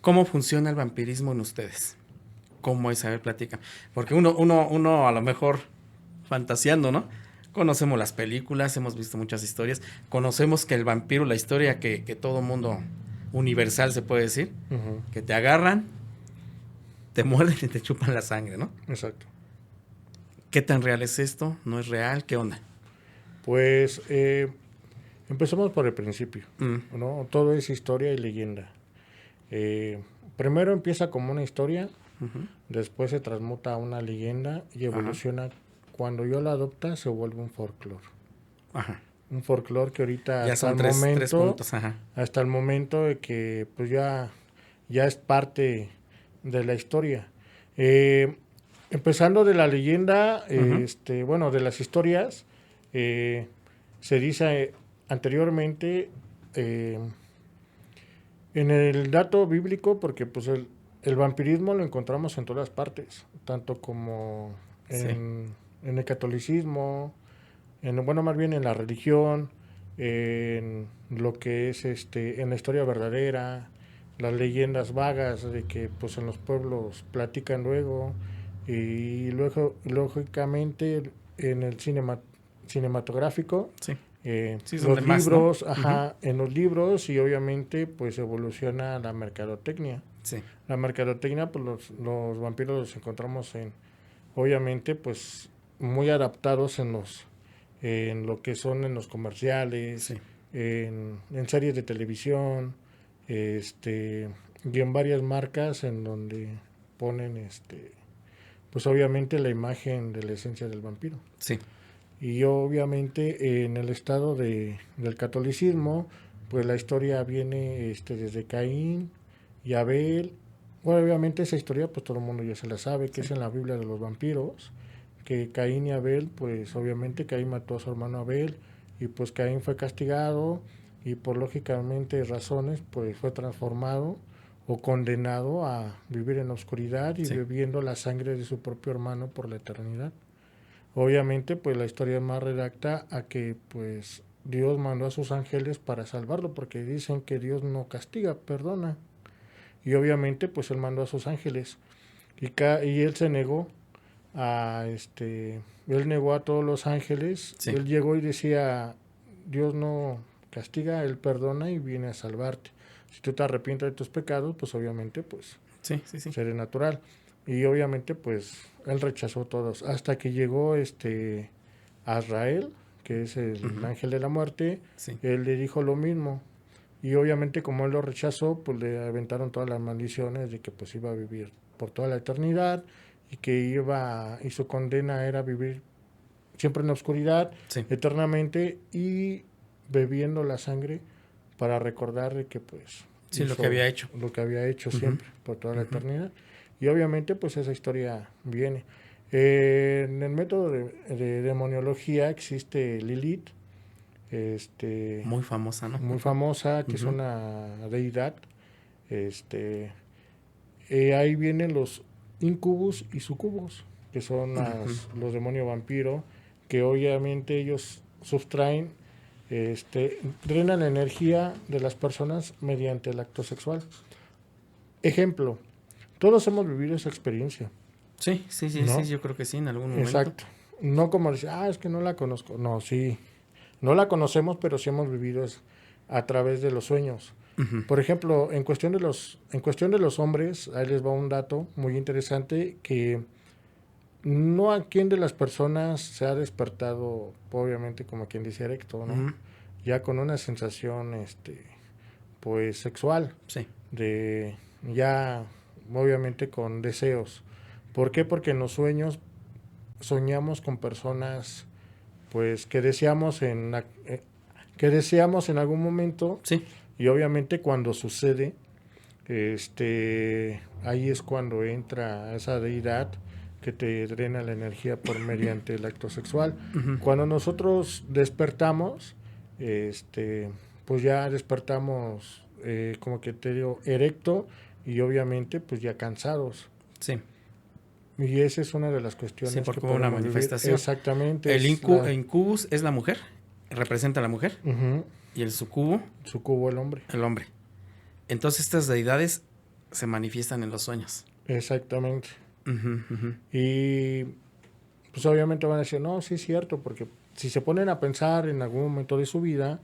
¿cómo funciona el vampirismo en ustedes? ¿Cómo es? A ver, platica. Porque uno a lo mejor fantaseando, ¿no? Conocemos las películas, hemos visto muchas historias, conocemos que el vampiro, la historia que todo mundo universal se puede decir, que te agarran, te muerden y te chupan la sangre, ¿no? Exacto. ¿Qué tan real es esto? ¿No es real? ¿Qué onda? Pues empezamos por el principio, ¿no? Todo es historia y leyenda. Primero empieza como una historia, después se transmuta a una leyenda y evoluciona. Cuando yo la adopta se vuelve un folclore. Ajá. Un folclore que ahorita Ya hasta son el tres puntos, ajá. hasta el momento de que pues ya es parte de la historia. Empezando de la leyenda, bueno, de las historias, se dice anteriormente en el dato bíblico, porque pues el vampirismo lo encontramos en todas partes, tanto como en el catolicismo, bueno, más bien en la religión, en lo que es en la historia verdadera, las leyendas vagas de que pues en los pueblos platican luego, y luego lógicamente en el cinematográfico, los libros, más, ¿no? En los libros, y obviamente pues evoluciona la mercadotecnia. Sí. La mercadotecnia, pues los vampiros los encontramos obviamente pues muy adaptados en lo que son en los comerciales, en series de televisión, y en varias marcas en donde ponen pues obviamente la imagen de la esencia del vampiro. Sí. Y obviamente en el estado del catolicismo, pues la historia viene desde Caín y Abel. Bueno, obviamente esa historia pues todo el mundo ya se la sabe, que es en la Biblia de los vampiros, que Caín y Abel, pues obviamente Caín mató a su hermano Abel y pues Caín fue castigado y por lógicamente razones pues fue transformado o condenado a vivir en la oscuridad y bebiendo la sangre de su propio hermano por la eternidad. Obviamente, pues la historia más redacta a que pues Dios mandó a sus ángeles para salvarlo, porque dicen que Dios no castiga, perdona. Y obviamente, pues él mandó a sus ángeles. Y él se negó él negó a todos los ángeles. Sí. Él llegó y decía, Dios no castiga, él perdona y viene a salvarte. Si tú te arrepientes de tus pecados, pues obviamente, pues seré natural. Y obviamente, pues, él rechazó todos. Hasta que llegó Azrael, que es el ángel de la muerte, él le dijo lo mismo. Y obviamente, como él lo rechazó, pues le aventaron todas las maldiciones de que pues iba a vivir por toda la eternidad y que y su condena era vivir siempre en la oscuridad, eternamente, y bebiendo la sangre para recordar de que pues... lo que había hecho. Lo que había hecho siempre, por toda la eternidad. Y obviamente, pues esa historia viene. En el método de demoniología existe Lilith. Muy famosa, ¿no? Muy famosa, que es una deidad. Ahí vienen los incubus y sucubus, que son los demonios vampiro, que obviamente ellos sustraen, drenan la energía de las personas mediante el acto sexual. Ejemplo, todos hemos vivido esa experiencia. Sí, ¿no? sí, yo creo que sí, en algún momento. Exacto. No como decir, es que no la conozco. No, sí. No la conocemos, pero sí hemos vivido a través de los sueños. Por ejemplo, en cuestión de los hombres, ahí les va un dato muy interesante, que no a quien de las personas se ha despertado, obviamente, como quien dice erecto, ¿no? Ya con una sensación, pues, sexual. Sí. Ya, obviamente, con deseos. ¿Por qué? Porque en los sueños soñamos con personas, pues, que deseamos en algún momento. Sí. Y obviamente cuando sucede, ahí es cuando entra esa deidad que te drena la energía mediante el acto sexual. Cuando nosotros despertamos, pues ya despertamos, como que te digo, erecto y obviamente pues ya cansados. Sí. Y esa es una de las cuestiones. Sí, porque hubo una manifestación. Exactamente. El incubus es la mujer, representa a la mujer. Y el sucubo. Sucubo, el hombre. El hombre. Entonces estas deidades se manifiestan en los sueños. Exactamente. Y pues obviamente van a decir, no, sí es cierto, porque si se ponen a pensar en algún momento de su vida,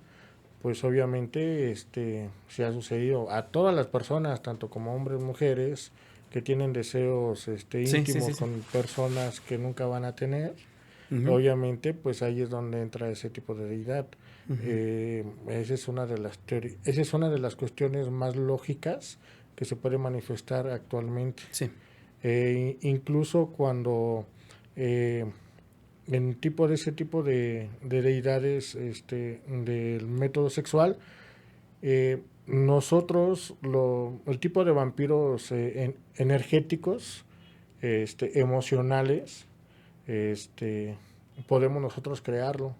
pues obviamente se ha sucedido a todas las personas, tanto como hombres, mujeres, que tienen deseos íntimos con personas que nunca van a tener. Obviamente, pues ahí es donde entra ese tipo de deidad. Esa es una de las cuestiones más lógicas que se puede manifestar actualmente. Sí. Incluso cuando en ese tipo de deidades del método sexual, nosotros el tipo de vampiros energéticos, emocionales, podemos nosotros crearlo.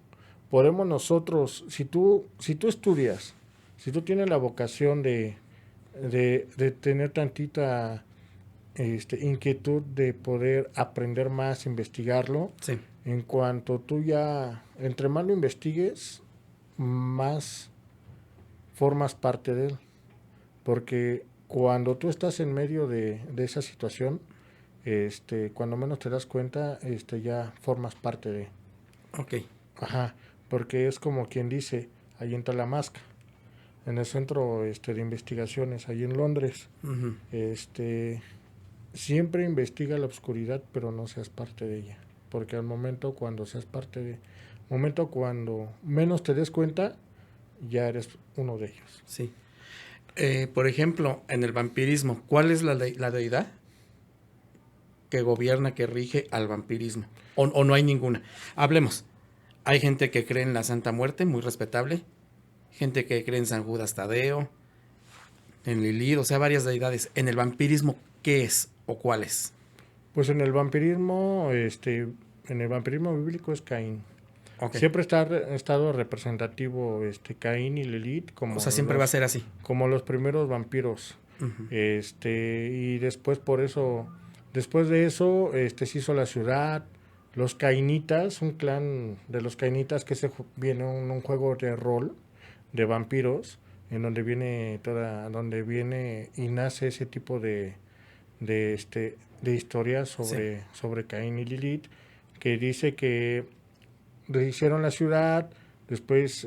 Podemos nosotros, si tú estudias, si tú tienes la vocación de tener tantita inquietud de poder aprender más, investigarlo, en cuanto tú entre más lo investigues, más formas parte de él. Porque cuando tú estás en medio de esa situación, cuando menos te das cuenta, ya formas parte de. Ok. Ajá, porque es como quien dice, ahí en Talamasca, en el centro de investigaciones, ahí en Londres, siempre investiga la oscuridad, pero no seas parte de ella, porque al momento cuando cuando menos te des cuenta, ya eres uno de ellos. Sí. Por ejemplo, en el vampirismo, ¿cuál es la deidad que gobierna, que rige al vampirismo? ¿O no hay ninguna? Hablemos. Hay gente que cree en la Santa Muerte, muy respetable. Gente que cree en San Judas Tadeo, en Lilith, o sea, varias deidades. En el vampirismo, ¿qué es o cuál es? Pues en el vampirismo bíblico es Caín. Okay. Siempre ha estado representativo Caín y Lilith como o sea, siempre va a ser así. Como los primeros vampiros. Uh-huh. Y después después de eso, se hizo la ciudad, los cainitas, un clan de los cainitas que viene un juego de rol de vampiros, en donde viene y nace ese tipo de historias sobre Caín y Lilith, que dice que hicieron la ciudad, después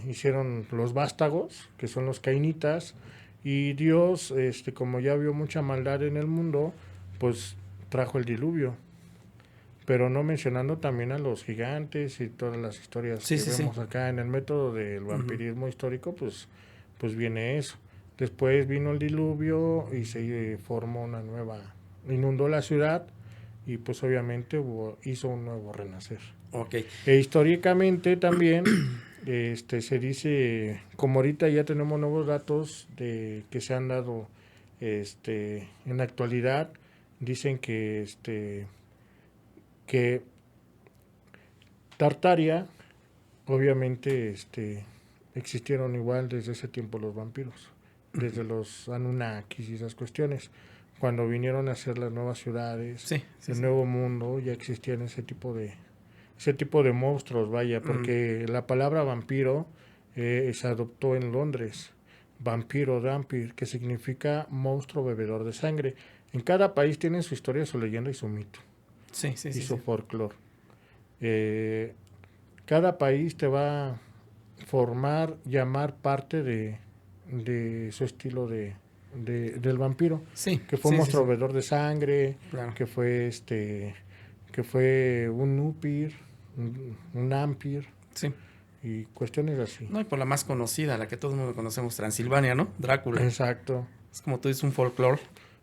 hicieron los vástagos, que son los cainitas, y Dios, como ya vio mucha maldad en el mundo, pues trajo el diluvio, pero no mencionando también a los gigantes y todas las historias vemos acá en el método del vampirismo histórico, pues viene eso. Después vino el diluvio y se formó una nueva, inundó la ciudad y pues obviamente hizo un nuevo renacer. Okay. Históricamente también se dice, como ahorita ya tenemos nuevos datos que se han dado en la actualidad, dicen que Tartaria, obviamente existieron igual desde ese tiempo los vampiros, desde los Anunnakis y esas cuestiones. Cuando vinieron a hacer las nuevas ciudades, el nuevo mundo, ya existían ese tipo de monstruos, vaya, porque la palabra vampiro se adoptó en Londres, vampiro, dampir, que significa monstruo bebedor de sangre. En cada país tiene su historia, su leyenda y su mito. Y su folclore. Cada país te va a llamar parte de su estilo del vampiro. Que fue un monstruo bebedor de sangre, claro. que fue un upir, un ampir. Y cuestiones así. No, y por la más conocida, la que todo el mundo conocemos, Transilvania, ¿no? Drácula. Exacto. Es como tú dices, un folclore.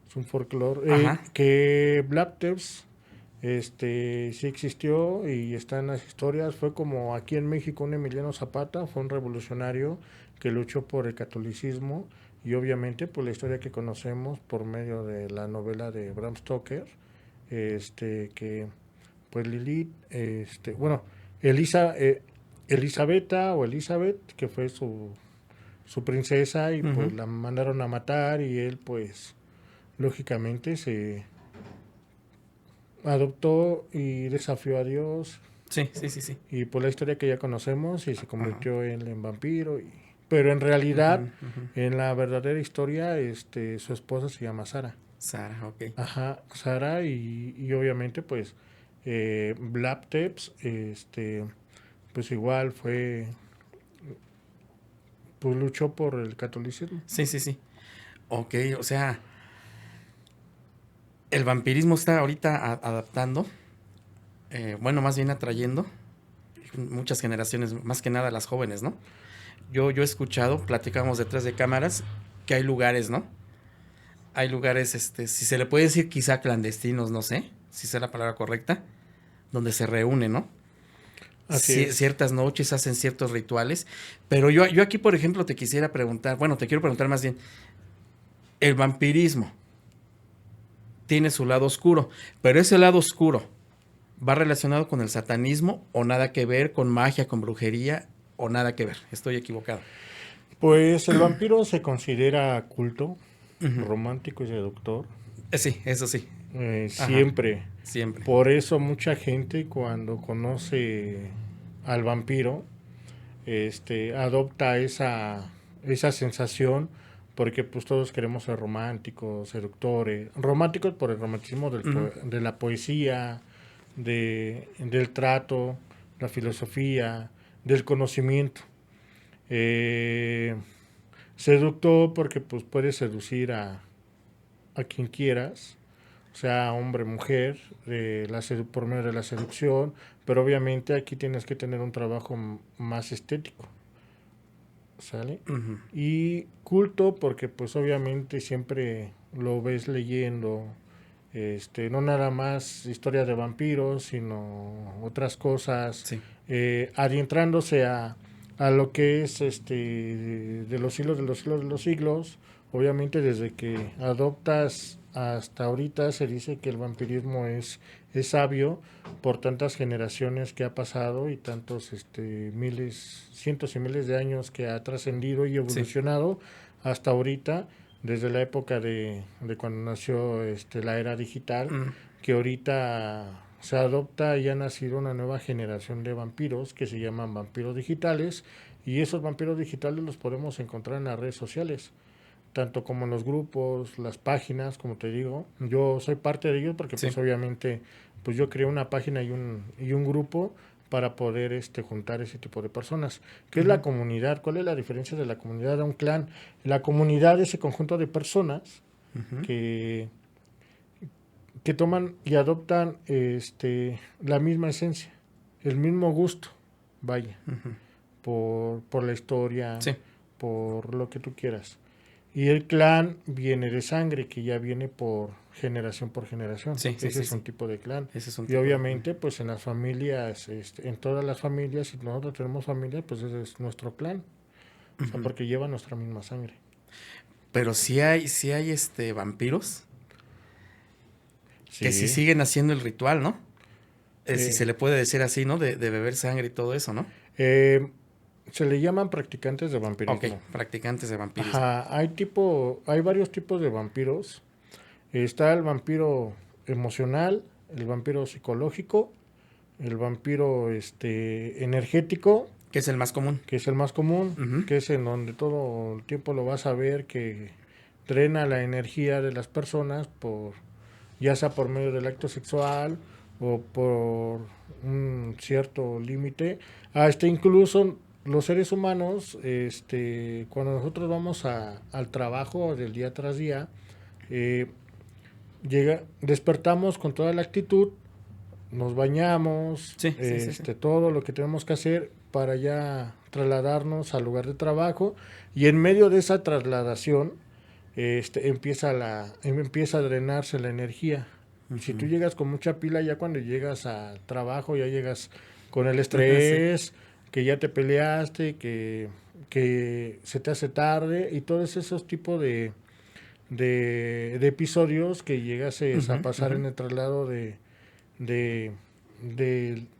Es un folclore. Que Black Tepes sí existió y está en las historias. Fue como aquí en México un Emiliano Zapata, fue un revolucionario que luchó por el catolicismo y obviamente por la historia que conocemos por medio de la novela de Bram Stoker, que pues Lilith, Elizabeth, que fue su princesa y pues la mandaron a matar y él pues lógicamente se adoptó y desafió a Dios. Sí. Y por la historia que ya conocemos y se convirtió en vampiro. Pero en realidad, en la verdadera historia, su esposa se llama Sara. Sara, ok. Ajá, Sara y obviamente pues Black Tepes, pues igual pues luchó por el catolicismo. Sí. Ok, o sea, el vampirismo está ahorita adaptando, más bien atrayendo muchas generaciones, más que nada las jóvenes, ¿no? Yo he escuchado, platicamos detrás de cámaras, que hay lugares, ¿no? Hay lugares, si se le puede decir quizá clandestinos, no sé, si sea la palabra correcta, donde se reúnen, ¿no? Ciertas noches hacen ciertos rituales, pero yo aquí, por ejemplo, te quiero preguntar más bien, el vampirismo tiene su lado oscuro, pero ese lado oscuro va relacionado con el satanismo o nada que ver, con magia, con brujería o nada que ver. Estoy equivocado. Pues el vampiro se considera culto, romántico y seductor. Sí, eso sí. Siempre. Siempre. Por eso mucha gente cuando conoce al vampiro, adopta esa sensación, porque pues todos queremos ser románticos, seductores, románticos por el romanticismo de la poesía, del trato, la filosofía, del conocimiento. Seductor porque pues puedes seducir a quien quieras, sea hombre, mujer, por medio de la seducción, pero obviamente aquí tienes que tener un trabajo más estético, ¿sale? Y culto porque pues obviamente siempre lo ves leyendo no nada más historias de vampiros, sino otras cosas, Sí. adentrándose a lo que es de los siglos de los siglos de los siglos. Obviamente desde que adoptas hasta ahorita se dice que el vampirismo es sabio por tantas generaciones que ha pasado y tantos miles, cientos y miles de años que ha trascendido y evolucionado hasta ahorita, desde la época de cuando nació la era digital, que ahorita se adopta y ha nacido una nueva generación de vampiros que se llaman vampiros digitales, y esos vampiros digitales los podemos encontrar en las redes sociales, tanto como en los grupos, las páginas, como te digo. Yo soy parte de ellos porque pues obviamente pues yo creé una página y un grupo para poder juntar ese tipo de personas. ¿Qué es la comunidad? ¿Cuál es la diferencia de la comunidad a un clan? La comunidad es ese conjunto de personas que toman y adoptan la misma esencia, el mismo gusto, vaya, por la historia, por lo que tú quieras. Y el clan viene de sangre, que ya viene por generación. Ese es un tipo de clan. Y obviamente, pues en las familias, en todas las familias, si nosotros tenemos familia, pues ese es nuestro clan. O sea, porque lleva nuestra misma sangre. Pero sí hay vampiros que sí siguen haciendo el ritual, ¿no? Si se le puede decir así, ¿no? De beber sangre y todo eso, ¿no? Se le llaman practicantes de vampirismo. Ok, practicantes de vampirismo. Ajá, hay varios tipos de vampiros. Está el vampiro emocional, el vampiro psicológico, el vampiro energético. Que es el más común. Que es el más común, que es en donde todo el tiempo lo vas a ver, que drena la energía de las personas, ya sea por medio del acto sexual o por un cierto límite. Incluso los seres humanos, cuando nosotros vamos al trabajo del día tras día, despertamos con toda la actitud, nos bañamos, todo lo que tenemos que hacer para ya trasladarnos al lugar de trabajo, y en medio de esa trasladación empieza a drenarse la energía. Si tú llegas con mucha pila, ya cuando llegas al trabajo ya llegas con el estrés, que ya te peleaste, que se te hace tarde, y todos esos tipos de episodios que llegases a pasar en el traslado de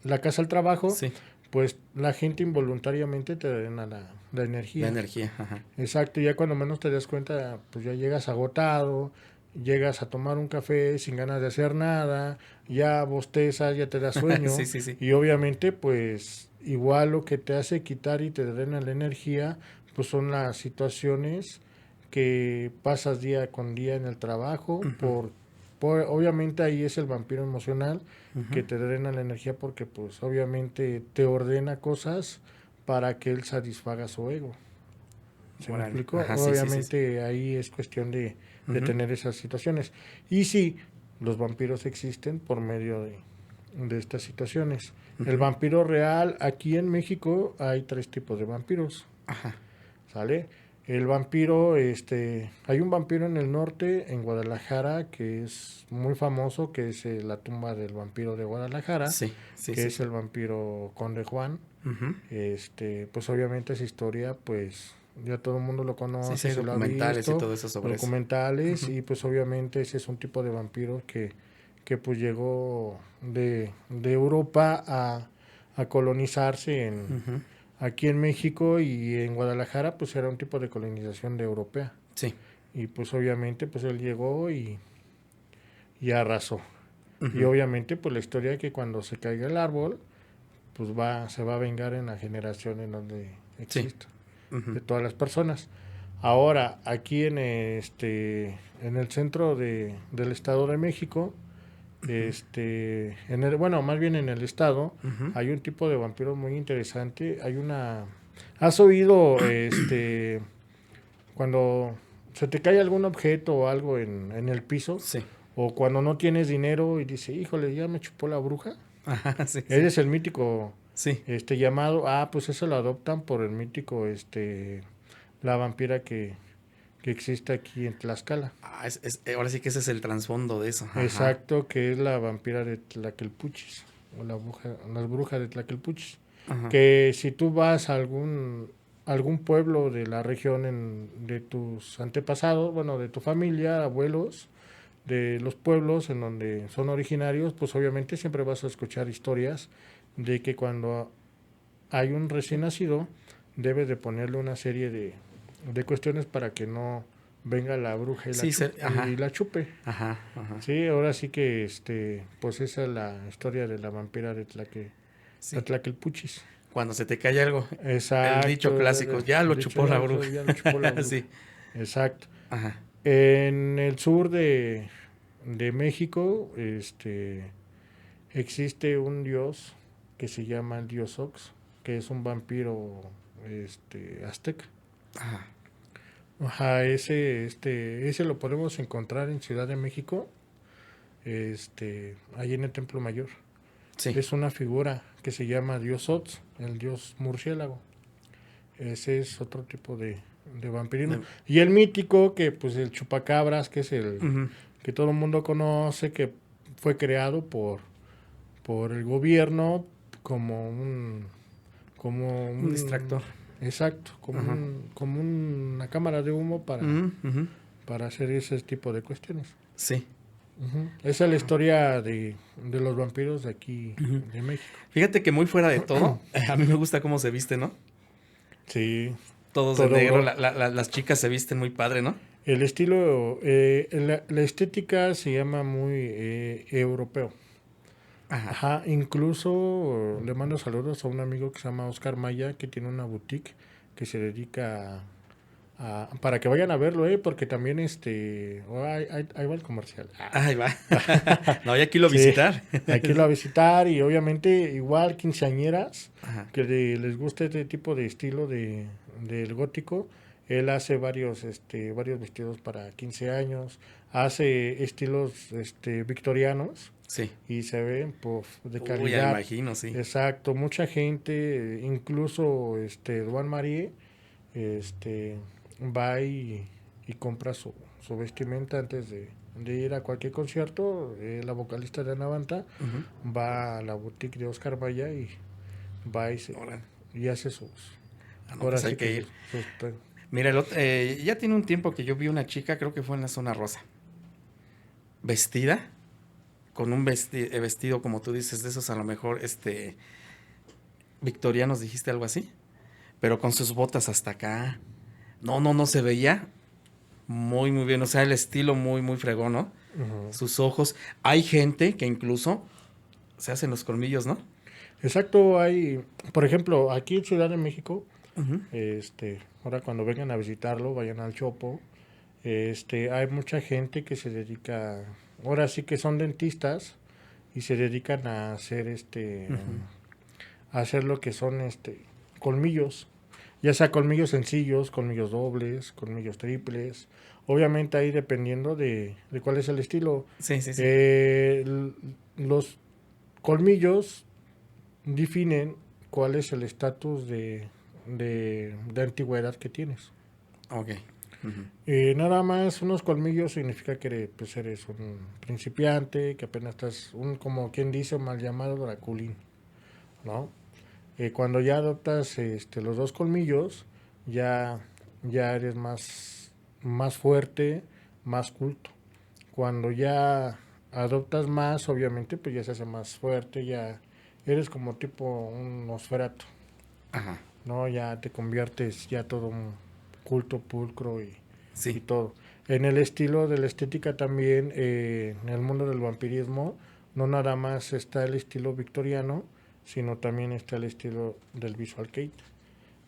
la casa al trabajo, pues la gente involuntariamente te drena la energía. La energía, ajá. Exacto, ya cuando menos te das cuenta, pues ya llegas agotado, llegas a tomar un café sin ganas de hacer nada, ya bostezas, ya te da sueño. Y obviamente, pues igual lo que te hace quitar y te drena la energía, pues son las situaciones que pasas día con día en el trabajo. Obviamente ahí es el vampiro emocional que te drena la energía, porque pues obviamente te ordena cosas para que él satisfaga su ego. ¿Se me explicó? Ajá, obviamente ahí es cuestión de tener esas situaciones. Y sí, los vampiros existen por medio de estas situaciones. El vampiro real, aquí en México hay 3 tipos de vampiros. Ajá. ¿Sale? El vampiro, hay un vampiro en el norte, en Guadalajara, que es muy famoso, que es la tumba del vampiro de Guadalajara, que es el vampiro Conde Juan. Pues obviamente esa historia, pues ya todo el mundo lo conoce, se documentales lo ha visto, y todo eso sobre documentales, y pues obviamente ese es un tipo de vampiro que pues llegó de Europa a colonizarse aquí en México, y en Guadalajara pues era un tipo de colonización de europea. Y pues obviamente pues él llegó y arrasó. Y obviamente pues la historia es que cuando se caiga el árbol, pues se va a vengar en la generación en donde exista, de todas las personas. Ahora, aquí en el centro del Estado de México, más bien en el estado, hay un tipo de vampiro muy interesante. ¿Has oído cuando se te cae algún objeto o algo en el piso? O cuando no tienes dinero y dices, híjole, ya me chupó la bruja. Ajá, Ese es el mítico llamado. Pues eso lo adoptan por el mítico, la vampira que que existe aquí en Tlaxcala. Ahora sí que ese es el trasfondo de eso. Ajá. Exacto, que es la vampira de Tlaquelpuchis, o las brujas de Tlaquelpuchis. Ajá. Que si tú vas a algún pueblo de la región de tus antepasados, bueno, de tu familia, abuelos, de los pueblos en donde son originarios, pues obviamente siempre vas a escuchar historias de que cuando hay un recién nacido, debes de ponerle una serie de cuestiones para que no venga la bruja Sí, y la chupe. Ajá, ajá. Sí, ahora sí que pues esa es la historia de la vampira de Sí. Tlaquelpuchis. Cuando se te cae algo. Exacto. El dicho clásico, ya lo chupó la bruja. Ya lo chupó la bruja. Sí. Exacto. Ajá. En el sur de México, existe un dios que se llama el dios Ox, que es un vampiro azteca. Ajá. Ajá, ese lo podemos encontrar en Ciudad de México, ahí en el Templo Mayor. Sí. Es una figura que se llama Dios Ots, el dios murciélago. Ese es otro tipo de vampirismo. Y el mítico, que pues el chupacabras, que es el Uh-huh. que todo el mundo conoce, que fue creado por el gobierno como un distractor. Exacto, como una cámara de humo Uh-huh. para hacer ese tipo de cuestiones. Sí. Uh-huh. Esa es la historia de los vampiros de aquí, Uh-huh, de México. Fíjate que muy fuera de todo, a mí me gusta cómo se viste, ¿no? Sí. Todos de negro, las chicas se visten muy padre, ¿no? El estilo, la estética se llama muy europeo. Ajá. Ajá, incluso le mando saludos a un amigo que se llama Oscar Maya, que tiene una boutique que se dedica para que vayan a verlo, porque también ahí va el comercial. Ahí va. No, hay aquí lo Sí, visitar. hay que irlo a visitar, y obviamente igual quinceañeras Ajá. que les guste este tipo de estilo del gótico. Él hace varios vestidos para 15 años, hace estilos victorianos. Sí. Y se ven de calidad. Uy, ya me imagino, sí. Exacto, mucha gente, incluso Duan Marie, va y compra su vestimenta antes de ir a cualquier concierto. La vocalista de Anavanta Uh-huh. va a la boutique de Oscar Maya y va y hace sus... No, pues hay que ir. Mira, ya tiene un tiempo que yo vi una chica, creo que fue en la zona rosa, vestida con un vestido, como tú dices, de esos a lo mejor, victorianos, dijiste algo así, pero con sus botas hasta acá. No se veía muy, muy bien. O sea, el estilo muy, muy fregón, ¿no? Uh-huh. Sus ojos. Hay gente que incluso se hacen los colmillos, ¿no? Exacto, hay, por ejemplo, aquí en Ciudad de México, Uh-huh. ahora cuando vengan a visitarlo, vayan al Chopo, hay mucha gente que se dedica, ahora sí que son dentistas y se dedican a hacer Uh-huh. a hacer lo que son colmillos, ya sea colmillos sencillos, colmillos dobles, colmillos triples. Obviamente ahí dependiendo de cuál es el estilo. Sí, sí, sí. Los colmillos definen cuál es el estatus de antigüedad que tienes. Ok. Uh-huh. Nada más unos colmillos significa que eres un principiante, que apenas estás, como quien dice, mal llamado draculín, ¿no? Cuando ya adoptas los dos colmillos, ya eres más fuerte, más culto. Cuando ya adoptas más, obviamente, pues ya se hace más fuerte, ya eres como tipo un Nosferatu. Ajá. No, ya te conviertes ya todo un culto, pulcro y todo. En el estilo de la estética también, en el mundo del vampirismo, no nada más está el estilo victoriano, sino también está el estilo del visual kei.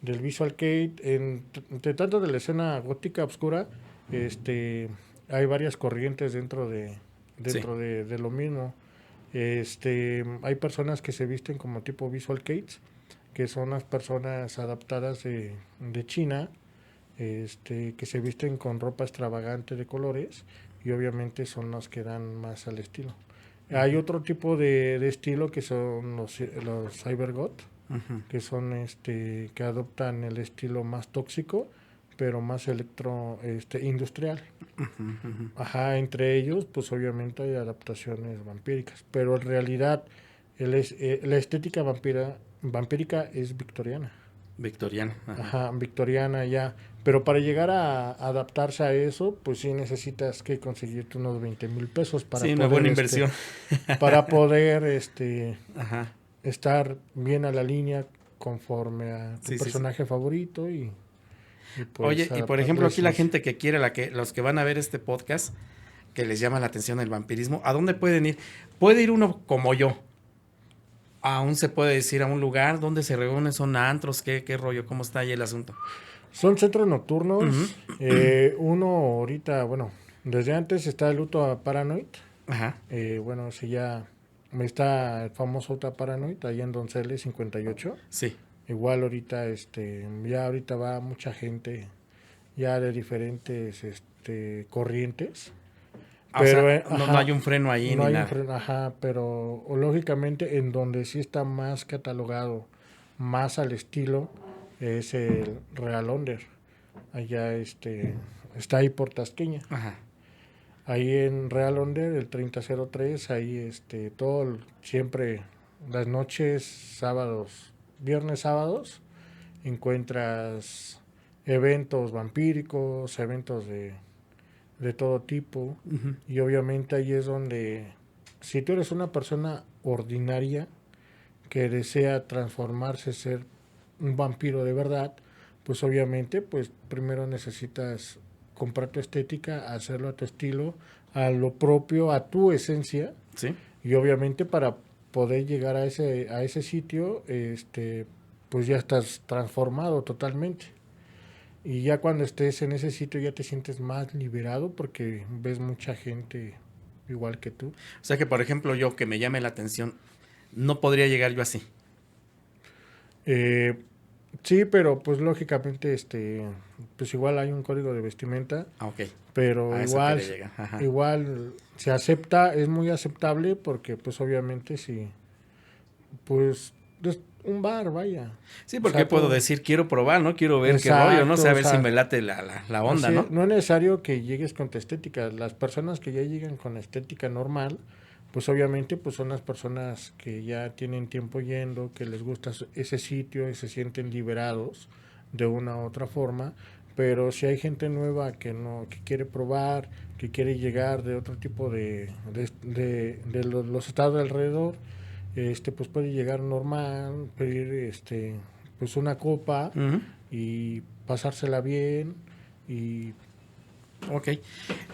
Del visual kei, entre tanto de la escena gótica oscura, hay varias corrientes dentro de lo mismo. Hay personas que se visten como tipo visual kei, que son las personas adaptadas de China, que se visten con ropa extravagante de colores, y obviamente son las que dan más al estilo. Uh-huh. Hay otro tipo de estilo que son los cybergoth, uh-huh, que son que adoptan el estilo más tóxico, pero más industrial. Ajá, entre ellos, pues obviamente hay adaptaciones vampíricas, pero en realidad la estética vampírica es victoriana. Victoriana. Ajá, victoriana ya. Pero para llegar a adaptarse a eso, pues sí necesitas que conseguirte unos 20,000 pesos para Sí, poder, una buena inversión. para poder Ajá. estar bien a la línea conforme a tu Sí, personaje favorito y pues Oye, y por adaptar ejemplo, la aquí la esencia. gente que quiere, los que van a ver este podcast, que les llama la atención el vampirismo, ¿a dónde pueden ir? Puede ir uno como yo. Aún se puede decir a un lugar donde se reúnen, son antros, ¿qué rollo? ¿Cómo está ahí el asunto? Son centros nocturnos. Uno ahorita, bueno, desde antes está el Uta Paranoid. Ajá. Bueno, si ya está el famoso Uta Paranoid, ahí en Donceles 58. Sí. Igual ahorita, ya ahorita va mucha gente ya de diferentes corrientes. Pero, no hay un freno ahí no ni hay nada. ajá, pero lógicamente en donde sí está más catalogado, más al estilo, es el Real Onder. Allá está ahí por Tasqueña. Ajá. Ahí en Real Onder, el 3003, ahí siempre las noches, sábados, viernes, sábados, encuentras eventos vampíricos, eventos de todo tipo. Y obviamente ahí es donde, si tú eres una persona ordinaria que desea transformarse, ser un vampiro de verdad, pues obviamente, pues primero necesitas comprar tu estética, hacerlo a tu estilo, a lo propio, a tu esencia. Sí. Y obviamente para poder llegar a ese sitio, pues ya estás transformado totalmente. Y ya cuando estés en ese sitio ya te sientes más liberado porque ves mucha gente igual que tú. O sea que, por ejemplo, yo que me llame la atención, no podría llegar yo así. Sí, pero pues lógicamente, pues igual hay un código de vestimenta, Ok. pero A eso quería llegar. Ajá. igual se acepta, es muy aceptable porque pues obviamente sí, pues es un bar, vaya. Sí, porque O sea, puedo tú- decir, quiero probar, ¿no? Quiero ver qué Exacto, rollo, ¿no? O sea, a o ver sea, si me late la onda, así ¿no? es, no es necesario que llegues con tu estética. Las personas que ya llegan con estética normal, pues obviamente pues son las personas que ya tienen tiempo yendo, que les gusta ese sitio y se sienten liberados de una u otra forma. Pero si hay gente nueva que quiere probar, que quiere llegar de otro tipo de los estados de alrededor, pues puede llegar normal, pedir pues una copa Ujú. y pasársela bien y Ok.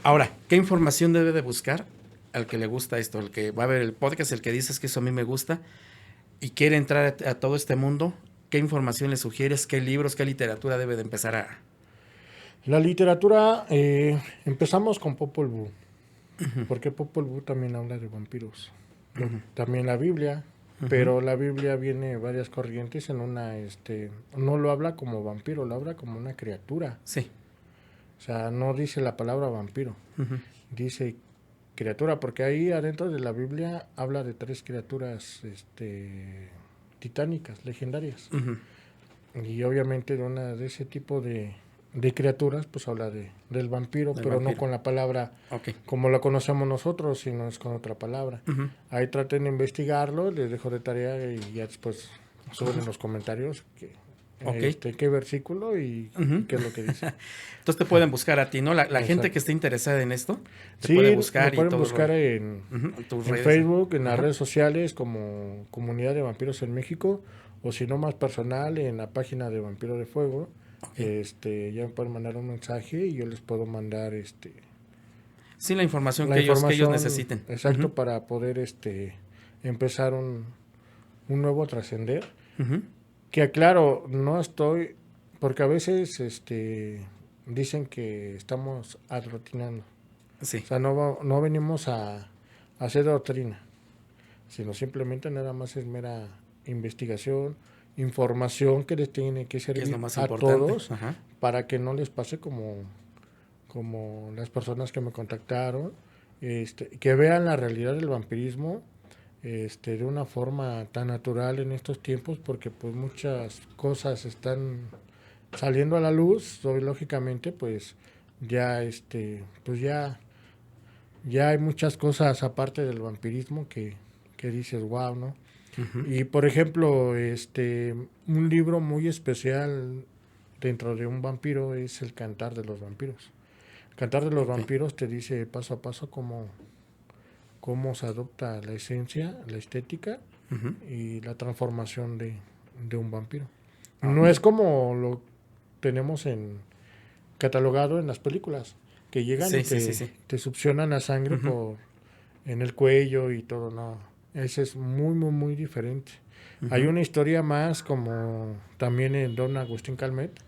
Ahora, ¿qué información debe de buscar al que le gusta esto? El que va a ver el podcast, el que dices que eso a mí me gusta y quiere entrar a todo este mundo, ¿qué información le sugieres? ¿Qué libros, qué literatura debe de empezar a...? la literatura, empezamos con Popol Vuh, porque Popol Vuh también habla de vampiros. También la Biblia, pero la Biblia viene varias corrientes en no lo habla como vampiro, lo habla como una criatura. Sí. O sea, no dice la palabra vampiro, dice criatura, porque ahí adentro de la Biblia habla de 3 criaturas, titánicas, legendarias. Y obviamente de ese tipo de criaturas, pues habla del vampiro, Del pero vampiro. no con la palabra Ok. como la conocemos nosotros, sino es con otra palabra. Ahí traten de investigarlo, les dejo de tarea y ya después suben en los comentarios Ok. qué versículo y qué es lo que dice. Entonces te pueden buscar a ti, ¿no? La gente Exacto. que esté interesada en esto, te Sí, puede buscar me y pueden todo el buscar rollo. en Tus en redes. Facebook, en las Ajá. redes sociales como Comunidad de Vampiros en México, o si no más personal en la página de Vampiro de Fuego. Ok. Ya me pueden mandar un mensaje y yo les puedo mandar Sí, la información, la que, ellos información necesiten. exacto Ujú. para poder empezar un nuevo trascender. Ujú. Que aclaro, no estoy, porque a veces dicen que estamos adrotinando. Sí. O sea, no venimos a hacer doctrina, sino simplemente nada más es mera investigación, información que les tiene que Que es servir lo más a importante. todos Ajá. para que no les pase como las personas que me contactaron, que vean la realidad del vampirismo de una forma tan natural en estos tiempos, porque pues muchas cosas están saliendo a la luz, lógicamente, pues ya ya hay muchas cosas aparte del vampirismo que dices, wow, ¿no? Y por ejemplo, un libro muy especial dentro de un vampiro es El Cantar de los Vampiros. El Cantar de los Vampiros te dice paso a paso cómo se adopta la esencia, la estética y la transformación de un vampiro. No es como lo tenemos catalogado en las películas, que llegan y te succionan la sangre en el cuello y todo, no. Ese es muy, muy, muy diferente. Hay una historia más como también en Don Agustín Calmet,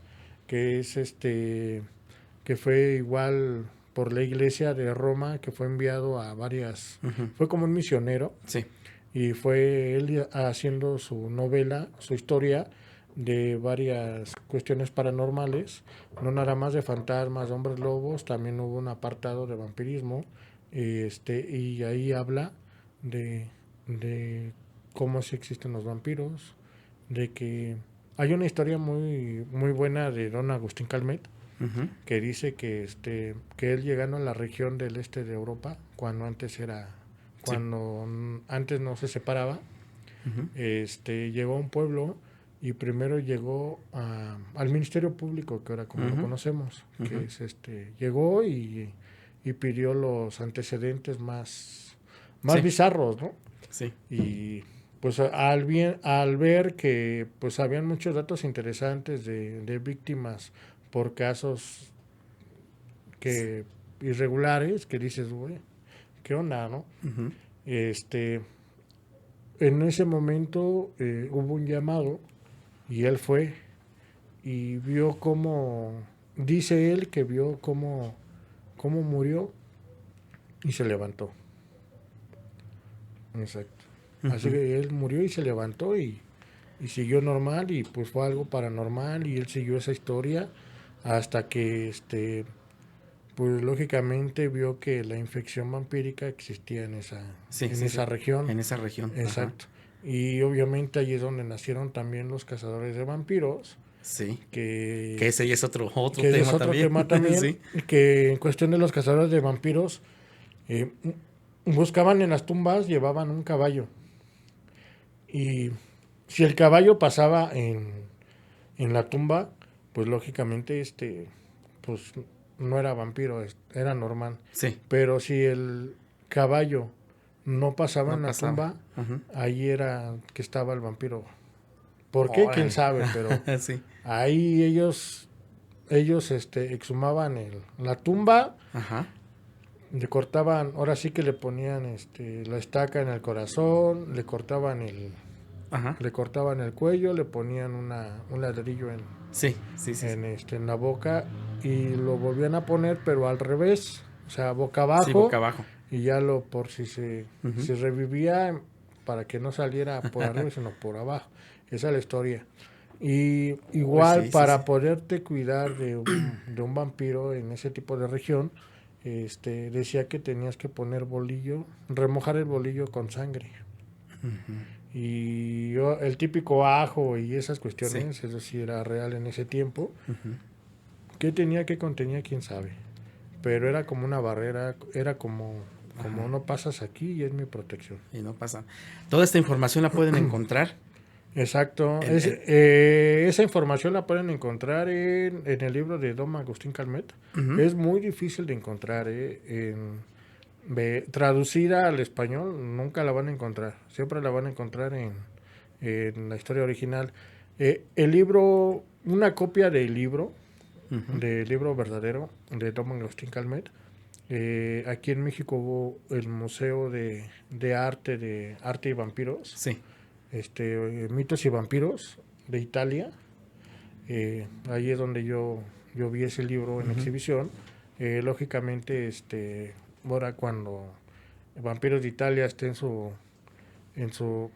que es que fue igual por la iglesia de Roma, que fue enviado a varias, fue como un misionero, y fue él haciendo su novela, su historia de varias cuestiones paranormales, no nada más de fantasmas, de hombres lobos, también hubo un apartado de vampirismo, y ahí habla de cómo sí existen los vampiros, de que hay una historia muy muy buena de Don Agustín Calmet, que dice que él llegando a la región del este de Europa, cuando antes no se separaba, llegó a un pueblo y primero llegó al Ministerio Público, que ahora como lo conocemos, que es llegó y pidió los antecedentes más bizarros, ¿no? Sí. Y pues al ver que pues habían muchos datos interesantes de víctimas por casos irregulares, que dices, güey, ¿qué onda, no? En ese momento hubo un llamado y él fue y vio dice él que vio cómo murió y se levantó. Exacto. Así que él murió y se levantó y siguió normal, y pues fue algo paranormal, y él siguió esa historia hasta que pues lógicamente vio que la infección vampírica existía en esa región. En esa región. Exacto. Y obviamente allí es donde nacieron también los cazadores de vampiros. Sí. Que ese ya es otro que tema también. Sí. Que en cuestión de los cazadores de vampiros, buscaban en las tumbas, llevaban un caballo. Y si el caballo pasaba en la tumba, pues lógicamente pues no era vampiro, era normal. Sí. Pero si el caballo no pasaba en la tumba, ahí era que estaba el vampiro. ¿Por qué? ¿Quién sabe? Pero sí. Ahí ellos exhumaban la tumba, le cortaban, ahora sí que le ponían la estaca en el corazón, le cortaban el cuello, le ponían un ladrillo en la boca y lo volvían a poner, pero al revés, o sea, boca abajo. Sí, boca abajo. Y ya por si se revivía, para que no saliera por arriba, sino por abajo. Esa es la historia. Y igual para poderte cuidar de un vampiro en ese tipo de región, decía que tenías que poner bolillo, remojar el bolillo con sangre. Y el típico ajo y esas cuestiones, eso sí era real en ese tiempo. ¿Qué contenía? Quién sabe. Pero era como una barrera, era como no pasas aquí y es mi protección. Y no pasa. Toda esta información la pueden encontrar. Exacto. Esa información la pueden encontrar en el libro de Don Agustín Calmet. Es muy difícil de encontrar. Traducida al español nunca la van a encontrar. Siempre la van a encontrar en la historia original. El libro, una copia del libro verdadero de Don Agustín Calmet. Aquí en México hubo el Museo de Arte y Vampiros. Sí. Mitos y Vampiros de Italia. Ahí es donde yo vi ese libro en exhibición. Lógicamente, ahora cuando Vampiros de Italia esté en su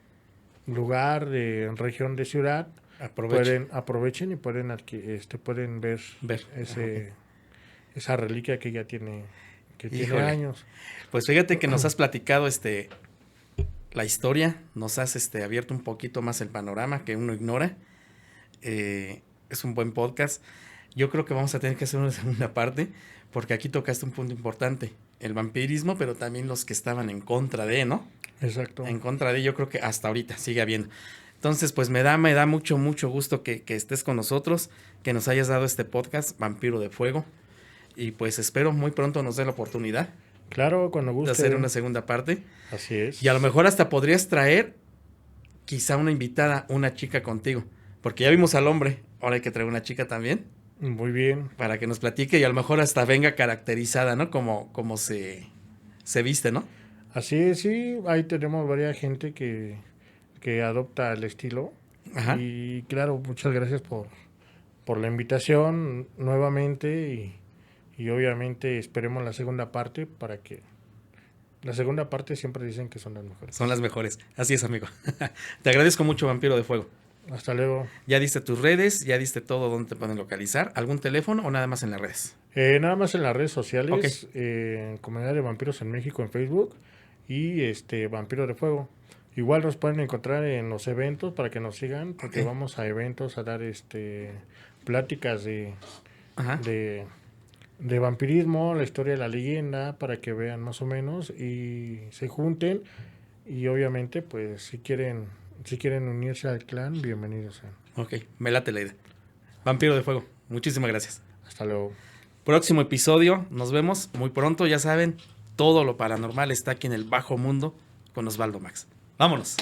lugar en región de ciudad, aprovechen y pueden ver esa reliquia que ya tiene años. Pues fíjate que nos has platicado la historia, nos has abierto un poquito más el panorama que uno ignora. es un buen podcast. Yo creo que vamos a tener que hacer una segunda parte, porque aquí tocaste un punto importante, el vampirismo, pero también los que estaban en contra de, ¿no? Exacto. En contra de, yo creo que hasta ahorita sigue habiendo. Entonces, pues me da mucho gusto que estés con nosotros, que nos hayas dado este podcast, Vampiro de Fuego. Y pues espero muy pronto nos dé la oportunidad Claro, cuando de guste. hacer una segunda parte. Así es. Y a lo mejor hasta podrías traer quizá una invitada, una chica contigo. Porque ya vimos al hombre, ahora hay que traer una chica también, Muy bien. para que nos platique y a lo mejor hasta venga caracterizada, ¿no? Como se viste, ¿no? Así es, sí. Ahí tenemos varias gente que adopta el estilo. Ajá. Y claro, muchas gracias por la invitación nuevamente y obviamente esperemos la segunda parte para que... La segunda parte siempre dicen que son las mejores. Son las mejores. Así es, amigo. Te agradezco mucho, Vampiro de Fuego. Hasta luego. Ya diste tus redes, ya diste todo donde te pueden localizar. ¿Algún teléfono o nada más en las redes? Nada más en las redes sociales, Ok. Comunidad de Vampiros en México en Facebook y Vampiro de Fuego. Igual nos pueden encontrar en los eventos para que nos sigan, porque Ok. vamos a eventos a dar pláticas Ajá. de vampirismo, la historia de la leyenda, para que vean más o menos y se junten. Y obviamente, pues si quieren unirse al clan, bienvenidos sean. Ok, me late la idea. Vampiro de Fuego, muchísimas gracias. Hasta luego. Próximo episodio, nos vemos muy pronto, ya saben, todo lo paranormal está aquí en el Bajo Mundo con Osvaldo Max. Vámonos.